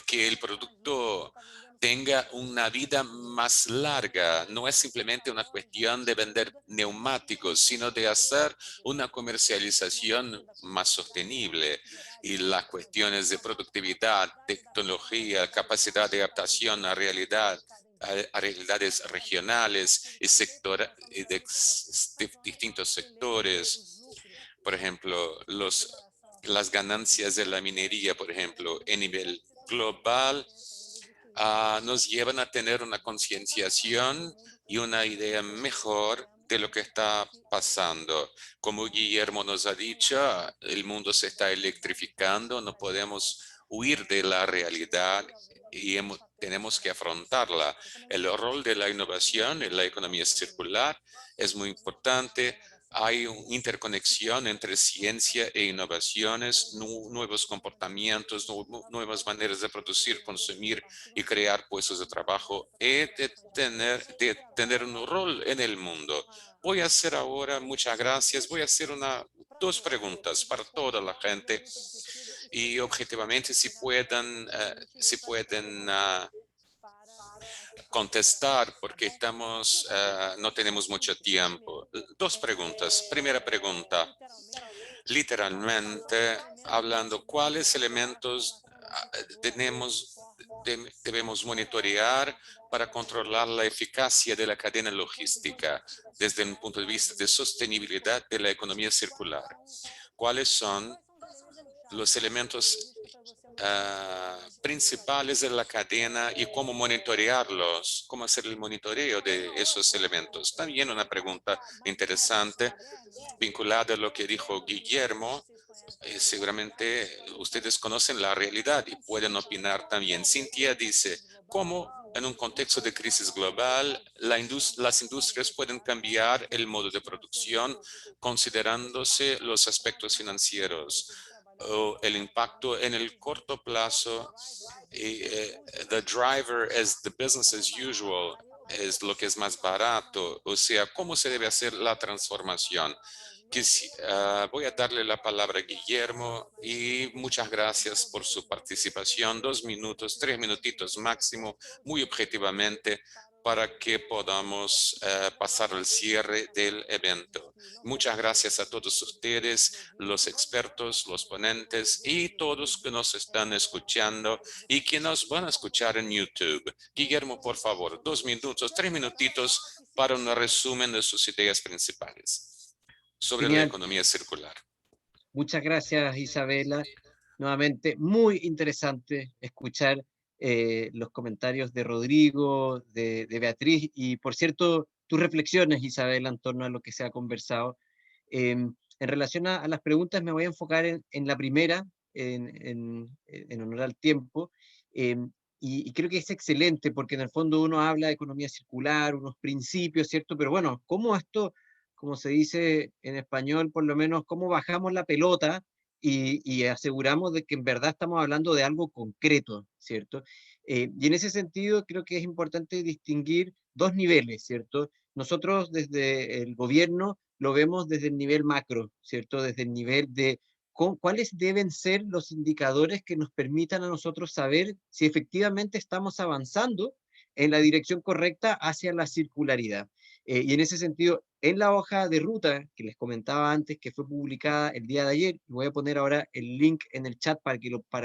Speaker 4: que el producto tenga una vida más larga. No es simplemente una cuestión de vender neumáticos, sino de hacer una comercialización más sostenible. Y las cuestiones de productividad, tecnología, capacidad de adaptación a realidades regionales y de distintos sectores. Por ejemplo, las ganancias de la minería, por ejemplo, a nivel global, nos llevan a tener una concienciación y una idea mejor de lo que está pasando. Como Guillermo nos ha dicho, el mundo se está electrificando, no podemos huir de la realidad y tenemos que afrontarla. El rol de la innovación en la economía circular es muy importante. Hay una interconexión entre ciencia e innovaciones, nuevos comportamientos, nuevas maneras de producir, consumir y crear puestos de trabajo y de tener un rol en el mundo. Voy a hacer ahora, muchas gracias, voy a hacer dos preguntas para toda la gente y objetivamente si pueden contestar porque no tenemos mucho tiempo. Dos preguntas. Primera pregunta, literalmente hablando, ¿cuáles elementos debemos monitorear para controlar la eficacia de la cadena logística desde un punto de vista de sostenibilidad de la economía circular? ¿Cuáles son los elementos principales de la cadena y cómo monitorearlos, cómo hacer el monitoreo de esos elementos? También una pregunta interesante vinculada a lo que dijo Guillermo. Seguramente ustedes conocen la realidad y pueden opinar también. Cintia dice, ¿cómo en un contexto de crisis global las industrias pueden cambiar el modo de producción considerándose los aspectos financieros o el impacto en el corto plazo? The driver is the business as usual, es lo que es más barato. O sea, ¿cómo se debe hacer la transformación? Voy a darle la palabra a Guillermo y muchas gracias por su participación. 2 minutos, 3 minutitos máximo, muy objetivamente, para que podamos pasar al cierre del evento. Muchas gracias a todos ustedes, los expertos, los ponentes y todos que nos están escuchando y que nos van a escuchar en YouTube. Guillermo, por favor, 2 minutos, 3 minutitos para un resumen de sus ideas principales sobre la
Speaker 3: Genial.
Speaker 4: economía circular.
Speaker 3: Muchas gracias, Isabela. Nuevamente, muy interesante escuchar los comentarios de Rodrigo, de Beatriz y, por cierto, tus reflexiones, Isabela, en torno a lo que se ha conversado. En relación a las preguntas, me voy a enfocar en la primera, en honor al tiempo, y creo que es excelente porque en el fondo uno habla de economía circular, unos principios, ¿cierto? Pero bueno, ¿cómo esto, como se dice en español, por lo menos, cómo bajamos la pelota y aseguramos de que en verdad estamos hablando de algo concreto, ¿cierto? Y en ese sentido creo que es importante distinguir dos niveles, ¿cierto? Nosotros desde el gobierno lo vemos desde el nivel macro, ¿cierto? Desde el nivel de cuáles deben ser los indicadores que nos permitan a nosotros saber si efectivamente estamos avanzando en la dirección correcta hacia la circularidad. Y en ese sentido, en la hoja de ruta que les comentaba antes, que fue publicada el día de ayer, voy a poner ahora el link en el chat para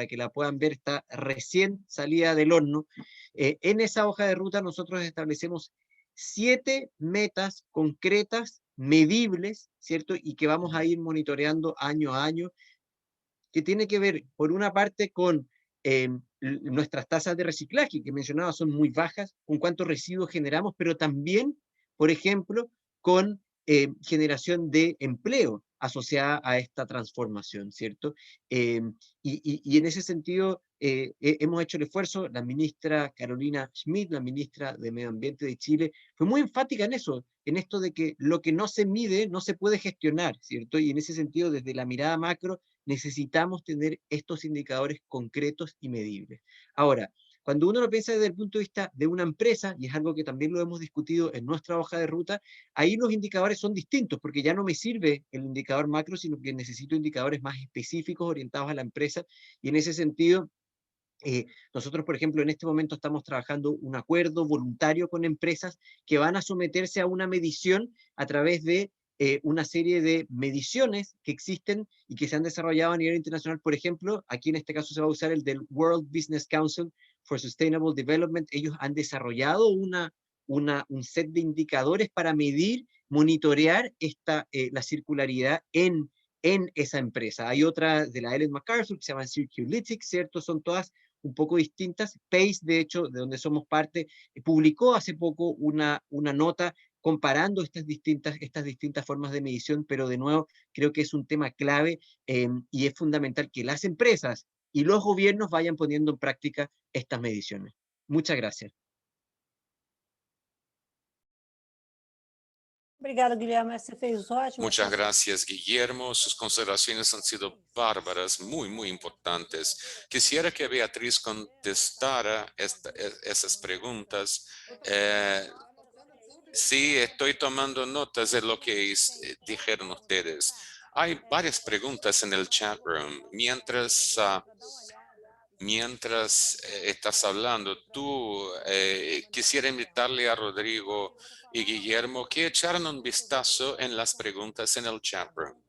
Speaker 3: que la puedan ver, está recién salida del horno. En esa hoja de ruta nosotros establecemos 7 metas concretas, medibles, ¿cierto? Y que vamos a ir monitoreando año a año, que tiene que ver, por una parte, con nuestras tasas de reciclaje, que mencionaba son muy bajas, con cuántos residuos generamos, pero también, por ejemplo, con generación de empleo asociada a esta transformación, ¿cierto? Y en ese sentido, hemos hecho el esfuerzo, la ministra Carolina Schmidt, la ministra de Medio Ambiente de Chile, fue muy enfática en eso, en esto de que lo que no se mide no se puede gestionar, ¿cierto? Y en ese sentido, desde la mirada macro, necesitamos tener estos indicadores concretos y medibles. Ahora, cuando uno lo piensa desde el punto de vista de una empresa, y es algo que también lo hemos discutido en nuestra hoja de ruta, ahí los indicadores son distintos, porque ya no me sirve el indicador macro, sino que necesito indicadores más específicos orientados a la empresa, y en ese sentido, nosotros, por ejemplo, en este momento estamos trabajando un acuerdo voluntario con empresas que van a someterse a una medición a través de una serie de mediciones que existen y que se han desarrollado a nivel internacional. Por ejemplo, aquí en este caso se va a usar el del World Business Council for Sustainable Development. Ellos han desarrollado un set de indicadores para medir, monitorear la circularidad en esa empresa. Hay otra de la Ellen MacArthur que se llama Circulytics, ¿cierto? Son todas un poco distintas. PACE, de hecho, de donde somos parte, publicó hace poco una nota comparando estas distintas formas de medición, pero de nuevo creo que es un tema clave y es fundamental que las empresas y los gobiernos vayan poniendo en práctica estas mediciones. Muchas gracias.
Speaker 1: Obrigada, Guilherme. Você fez ótimo.
Speaker 4: Muchas gracias, Guillermo. Sus consideraciones han sido bárbaras, muy importantes. Quisiera que Beatriz contestara esas preguntas. Sí, estoy tomando notas de lo que dijeron ustedes. Hay varias preguntas en el chat room. Mientras estás hablando, quisiera invitarle a Rodrigo y Guillermo que echaran un vistazo en las preguntas en el chat room,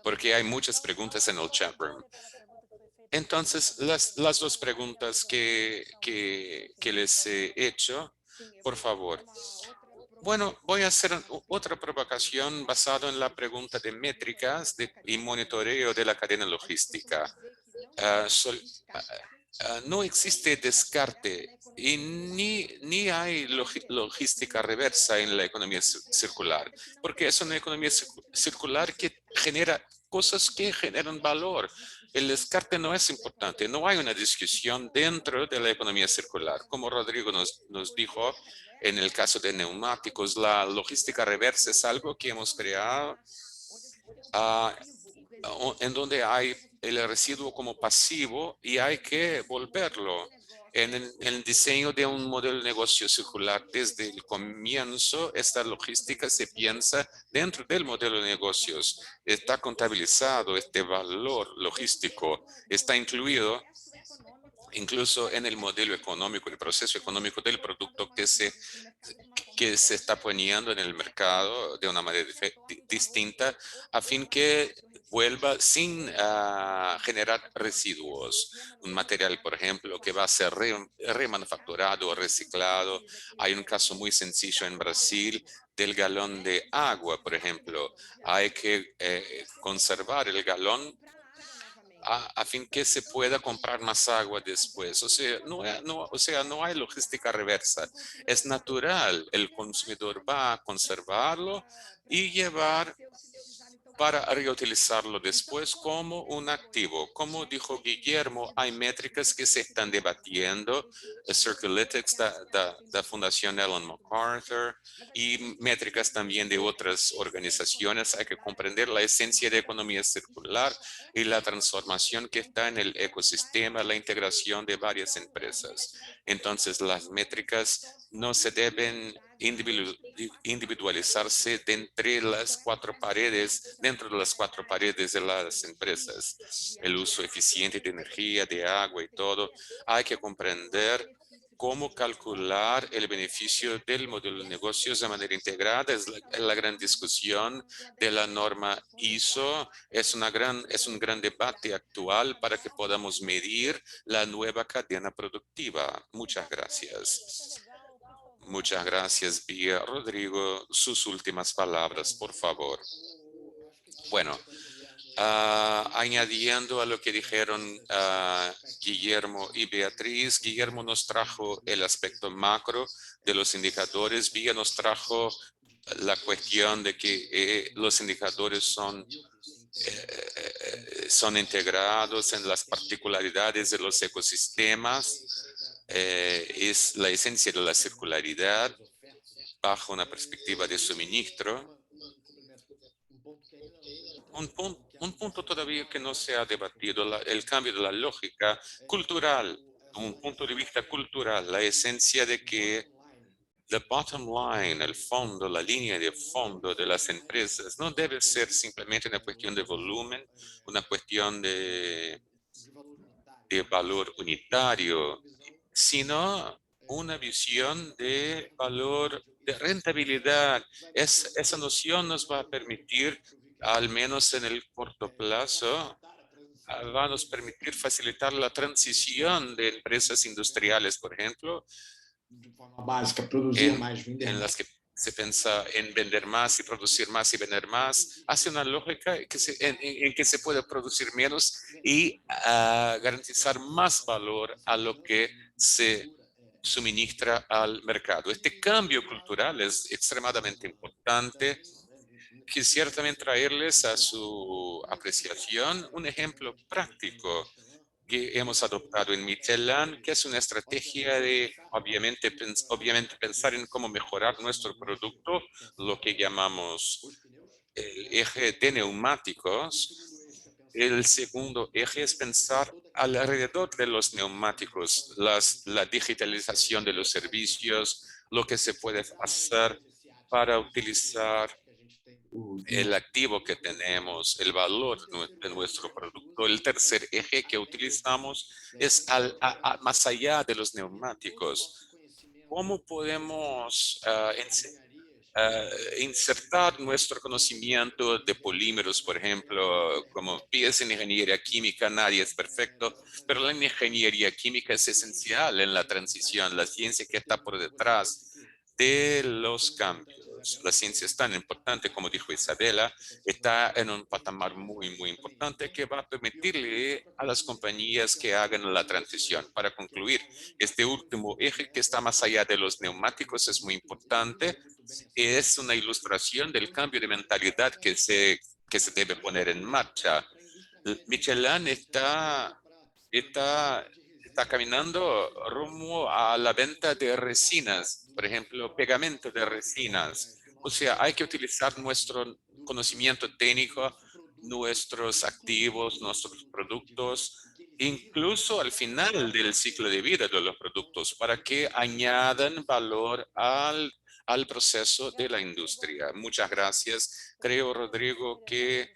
Speaker 4: porque hay muchas preguntas en el chat room. Entonces, las dos preguntas que les he hecho, por favor. Bueno, voy a hacer otra provocación basada en la pregunta de métricas y monitoreo de la cadena logística. No existe descarte y ni hay logística reversa en la economía circular, porque es una economía circular que genera cosas que generan valor. El descarte no es importante, no hay una discusión dentro de la economía circular. Como Rodrigo nos dijo, en el caso de neumáticos, la logística reversa es algo que hemos creado en donde hay el residuo como pasivo y hay que volverlo en el diseño de un modelo de negocio circular. Desde el comienzo, esta logística se piensa dentro del modelo de negocios. Está contabilizado este valor logístico, está incluido incluso en el modelo económico, el proceso económico del producto que se está poniendo en el mercado de una manera distinta, a fin que vuelva sin generar residuos. Un material, por ejemplo, que va a ser remanufacturado o reciclado. Hay un caso muy sencillo en Brasil del galón de agua, por ejemplo. Hay que conservar el galón a fin que se pueda comprar más agua después. O sea, no hay logística reversa. Es natural. El consumidor va a conservarlo y llevar para reutilizarlo después como un activo. Como dijo Guillermo, hay métricas que se están debatiendo, Circulytics da Fundación Ellen MacArthur y métricas también de otras organizaciones. Hay que comprender la esencia de economía circular y la transformación que está en el ecosistema, la integración de varias empresas. Entonces, las métricas no se deben individualizarse dentro de las cuatro paredes de las empresas. El uso eficiente de energía, de agua y todo. Hay que comprender cómo calcular el beneficio del modelo de negocios de manera integrada. Es la gran discusión de la norma ISO. Es un gran debate actual para que podamos medir la nueva cadena productiva. Muchas gracias. Muchas gracias, Bia. Rodrigo, sus últimas palabras, por favor. Bueno, añadiendo a lo que dijeron Guillermo y Beatriz, Guillermo nos trajo el aspecto macro de los indicadores, Bia nos trajo la cuestión de que los indicadores son integrados en las particularidades de los ecosistemas. Es la esencia de la circularidad bajo una perspectiva de suministro. Un punto todavía que no se ha debatido, el cambio de la lógica cultural, un punto de vista cultural, la esencia de que the bottom line, el fondo, la línea de fondo de las empresas no debe ser simplemente una cuestión de volumen, una cuestión de valor unitario, sino una visión de valor de rentabilidad. Esa noción nos va a permitir, al menos en el corto plazo, va a nos permitir facilitar la transición de empresas industriales, por ejemplo, en las que se piensa en vender más y producir más y vender más, hace una lógica en que se puede producir menos y garantizar más valor a lo que se suministra al mercado. Este cambio cultural es extremadamente importante. Quisiera también traerles a su apreciación un ejemplo práctico que hemos adoptado en Michelin, que es una estrategia de, obviamente pensar en cómo mejorar nuestro producto, lo que llamamos el eje de neumáticos. El segundo eje es pensar alrededor de los neumáticos, la digitalización de los servicios, lo que se puede hacer para utilizar el activo que tenemos, el valor de nuestro producto. El tercer eje que utilizamos es más allá de los neumáticos. ¿Cómo podemos insertar nuestro conocimiento de polímeros, por ejemplo, como pies en ingeniería química? Nadie es perfecto, pero la ingeniería química es esencial en la transición, la ciencia que está por detrás de los cambios. La ciencia es tan importante, como dijo Isabela, está en un patamar muy, muy importante que va a permitirle a las compañías que hagan la transición. Para concluir, este último eje que está más allá de los neumáticos es muy importante. Es una ilustración del cambio de mentalidad que se debe poner en marcha. Michelin está caminando rumbo a la venta de resinas, por ejemplo, pegamento de resinas. O sea, hay que utilizar nuestro conocimiento técnico, nuestros activos, nuestros productos, incluso al final del ciclo de vida de los productos, para que añadan valor al proceso de la industria. Muchas gracias. Creo, Rodrigo, que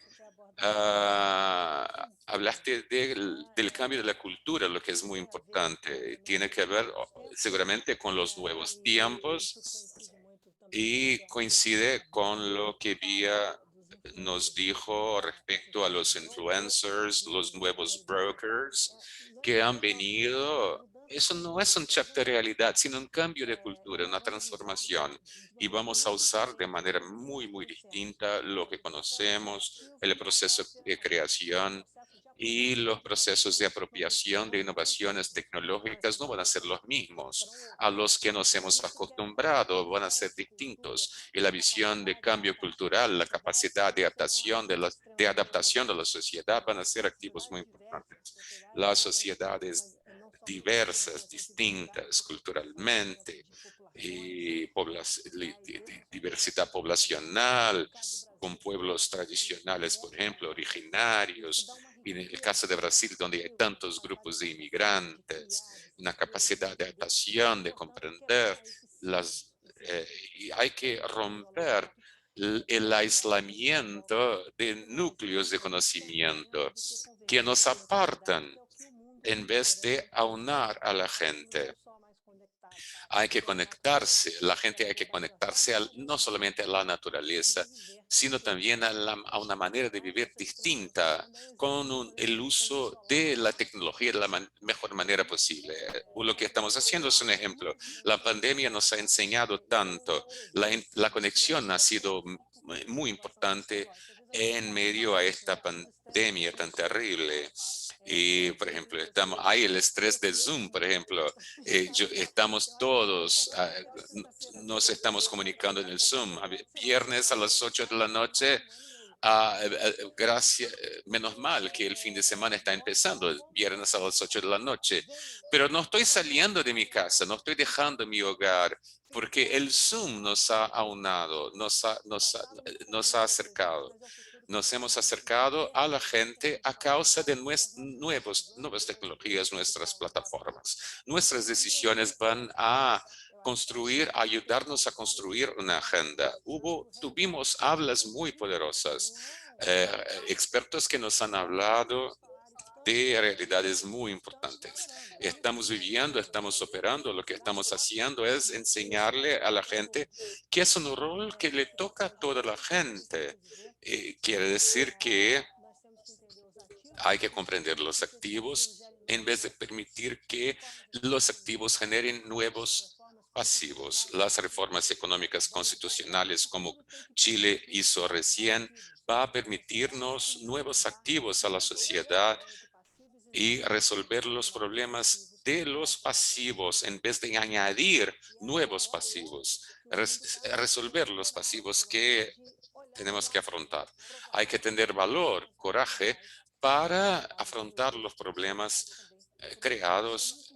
Speaker 4: hablaste del cambio de la cultura, lo que es muy importante. Tiene que ver seguramente con los nuevos tiempos y coincide con lo que Bia nos dijo respecto a los influencers, los nuevos brokers que han venido. Eso no es un chip de realidad, sino un cambio de cultura, una transformación. Y vamos a usar de manera muy, muy distinta lo que conocemos, el proceso de creación y los procesos de apropiación de innovaciones tecnológicas no van a ser los mismos a los que nos hemos acostumbrado, van a ser distintos. Y la visión de cambio cultural, la capacidad de adaptación de la sociedad van a ser activos muy importantes. Las sociedades diversas, distintas culturalmente, y diversidad poblacional, con pueblos tradicionales, por ejemplo, originarios, y en el caso de Brasil, donde hay tantos grupos de inmigrantes, una capacidad de adaptación, de comprender y hay que romper el aislamiento de núcleos de conocimiento que nos apartan en vez de aunar a la gente. Hay que conectarse, la gente hay que conectarse no solamente a la naturaleza, sino también a una manera de vivir distinta, con el uso de la tecnología de la mejor manera posible. Lo que estamos haciendo es un ejemplo. La pandemia nos ha enseñado tanto, la conexión ha sido muy importante en medio a esta pandemia tan terrible. Y, por ejemplo, hay el estrés de Zoom, por ejemplo. Estamos todos, nos estamos comunicando en el Zoom. Viernes a las 8 de la noche, menos mal que el fin de semana está empezando, viernes a las 8 de la noche. Pero no estoy saliendo de mi casa, no estoy dejando mi hogar, porque el Zoom nos ha aunado, nos ha acercado. Nos hemos acercado a la gente a causa de nuevas tecnologías, nuestras plataformas. Nuestras decisiones van a ayudarnos a construir una agenda. Tuvimos hablas muy poderosas, expertos que nos han hablado de realidades muy importantes. Estamos viviendo, estamos operando, lo que estamos haciendo es enseñarle a la gente que es un rol que le toca a toda la gente. Quiere decir que hay que comprender los activos en vez de permitir que los activos generen nuevos pasivos. Las reformas económicas constitucionales, como Chile hizo recién, va a permitirnos nuevos activos a la sociedad y resolver los problemas de los pasivos en vez de añadir nuevos pasivos, resolver los pasivos que tenemos que afrontar. Hay que tener valor, coraje para afrontar los problemas creados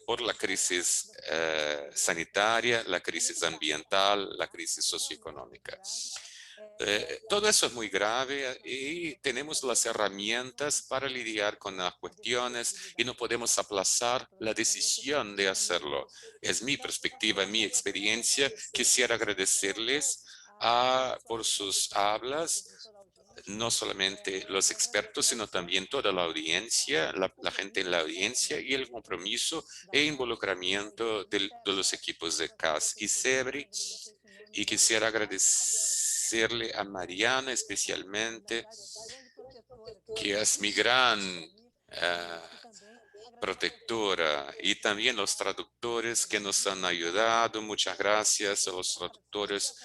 Speaker 4: por la crisis sanitaria, la crisis ambiental, la crisis socioeconómica. Todo eso es muy grave y tenemos las herramientas para lidiar con las cuestiones y no podemos aplazar la decisión de hacerlo. Es mi perspectiva, mi experiencia. Quisiera agradecerles por sus hablas, no solamente los expertos, sino también toda la audiencia, la gente en la audiencia y el compromiso e involucramiento de los equipos de CAS y SEBRI. Y quisiera agradecerle a Mariana especialmente, que es mi gran protectora, y también los traductores que nos han ayudado. Muchas gracias a los traductores.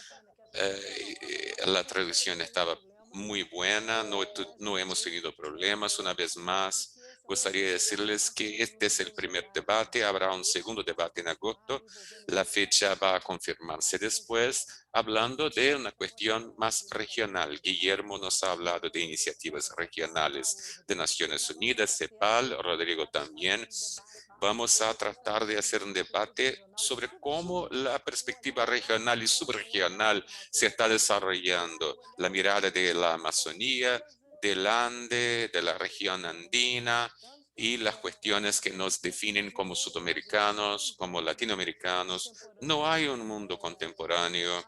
Speaker 4: La traducción estaba muy buena, no hemos tenido problemas. Una vez más, gustaría decirles que este es el primer debate, habrá un segundo debate en agosto. La fecha va a confirmarse después, hablando de una cuestión más regional. Guillermo nos ha hablado de iniciativas regionales de Naciones Unidas, CEPAL, Rodrigo también. Vamos a tratar de hacer un debate sobre cómo la perspectiva regional y subregional se está desarrollando. La mirada de la Amazonía, del Ande, de la región andina y las cuestiones que nos definen como sudamericanos, como latinoamericanos. No hay un mundo contemporáneo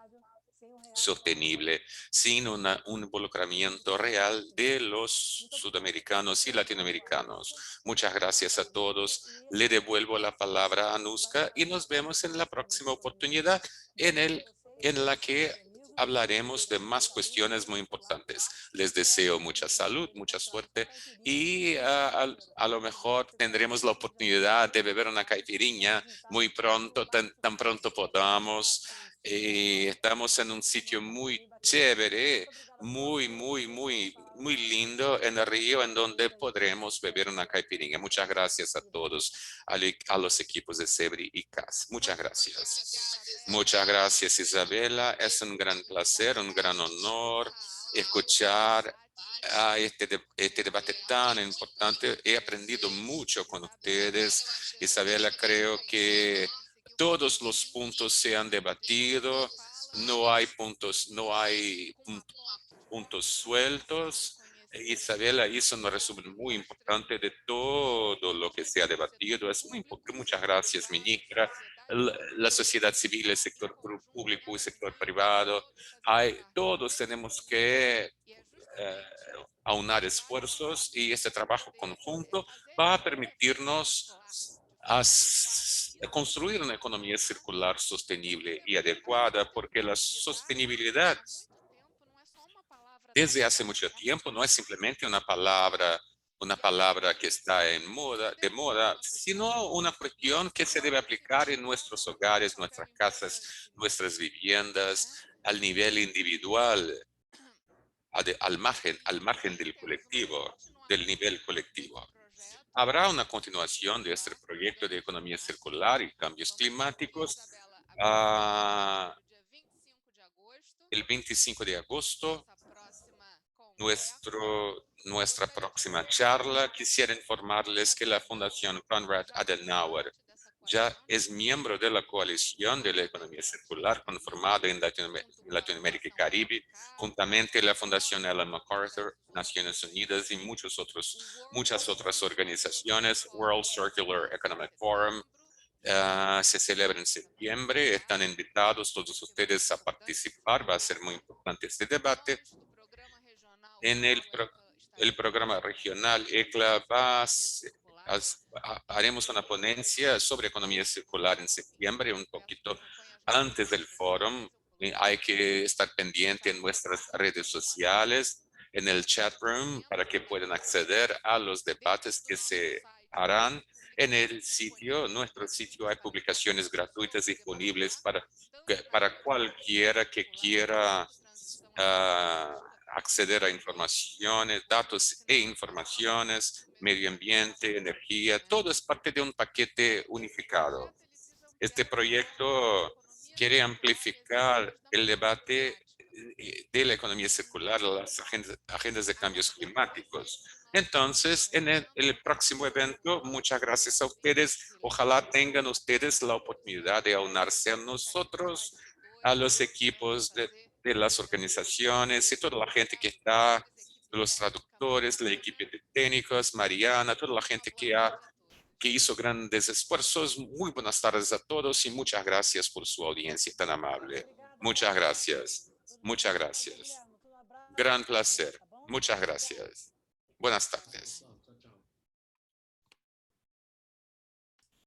Speaker 4: sostenible sin un involucramiento real de los sudamericanos y latinoamericanos. Muchas gracias a todos. Le devuelvo la palabra a Anushka y nos vemos en la próxima oportunidad en la que hablaremos de más cuestiones muy importantes. Les deseo mucha salud, mucha suerte y a lo mejor tendremos la oportunidad de beber una caipirinha muy pronto, tan pronto podamos. Estamos en un sitio muy chévere, muy lindo en el río, en donde podremos beber una caipirinha. Muchas gracias a todos, a los equipos de SEBRI y CAS. Muchas gracias. Muchas gracias, Isabela. Es un gran placer, un gran honor escuchar a este debate tan importante. He aprendido mucho con ustedes. Isabela, creo que todos los puntos se han debatido. No hay puntos sueltos. Isabela hizo un resumen muy importante de todo lo que se ha debatido. Es muy importante. Muchas gracias, ministra. La sociedad civil, el sector público y sector privado, todos tenemos que aunar esfuerzos, y este trabajo conjunto va a permitirnos construir una economía circular sostenible y adecuada, porque la sostenibilidad desde hace mucho tiempo no es simplemente una palabra que está de moda, sino una cuestión que se debe aplicar en nuestros hogares, nuestras casas, nuestras viviendas, al nivel individual, al margen del nivel colectivo. Habrá una continuación de este proyecto de economía circular y cambios climáticos el 25 de agosto. Nuestra próxima charla. Quisiera informarles que la Fundación Konrad Adenauer ya es miembro de la coalición de la economía circular conformada en Latinoamérica y Caribe, juntamente la Fundación Ellen MacArthur, Naciones Unidas y muchas otras organizaciones. World Circular Economic Forum se celebra en septiembre. Están invitados todos ustedes a participar. Va a ser muy importante este debate. En el programa regional ECLA haremos una ponencia sobre economía circular en septiembre, un poquito antes del foro. Hay que estar pendiente en nuestras redes sociales, en el chat room, para que puedan acceder a los debates que se harán. En el sitio, nuestro sitio, hay publicaciones gratuitas disponibles para cualquiera que quiera acceder a informaciones, datos e informaciones, medio ambiente, energía. Todo es parte de un paquete unificado. Este proyecto quiere amplificar el debate de la economía circular, las agendas de cambios climáticos. Entonces, en el próximo evento, muchas gracias a ustedes. Ojalá tengan ustedes la oportunidad de aunarse a nosotros, a los equipos de las organizaciones y toda la gente que está, los traductores, el equipo de técnicos, Mariana, toda la gente que hizo grandes esfuerzos. Muy buenas tardes a todos y muchas gracias por su audiencia tan amable. Muchas gracias. Muchas gracias. Gran placer. Muchas gracias. Buenas tardes.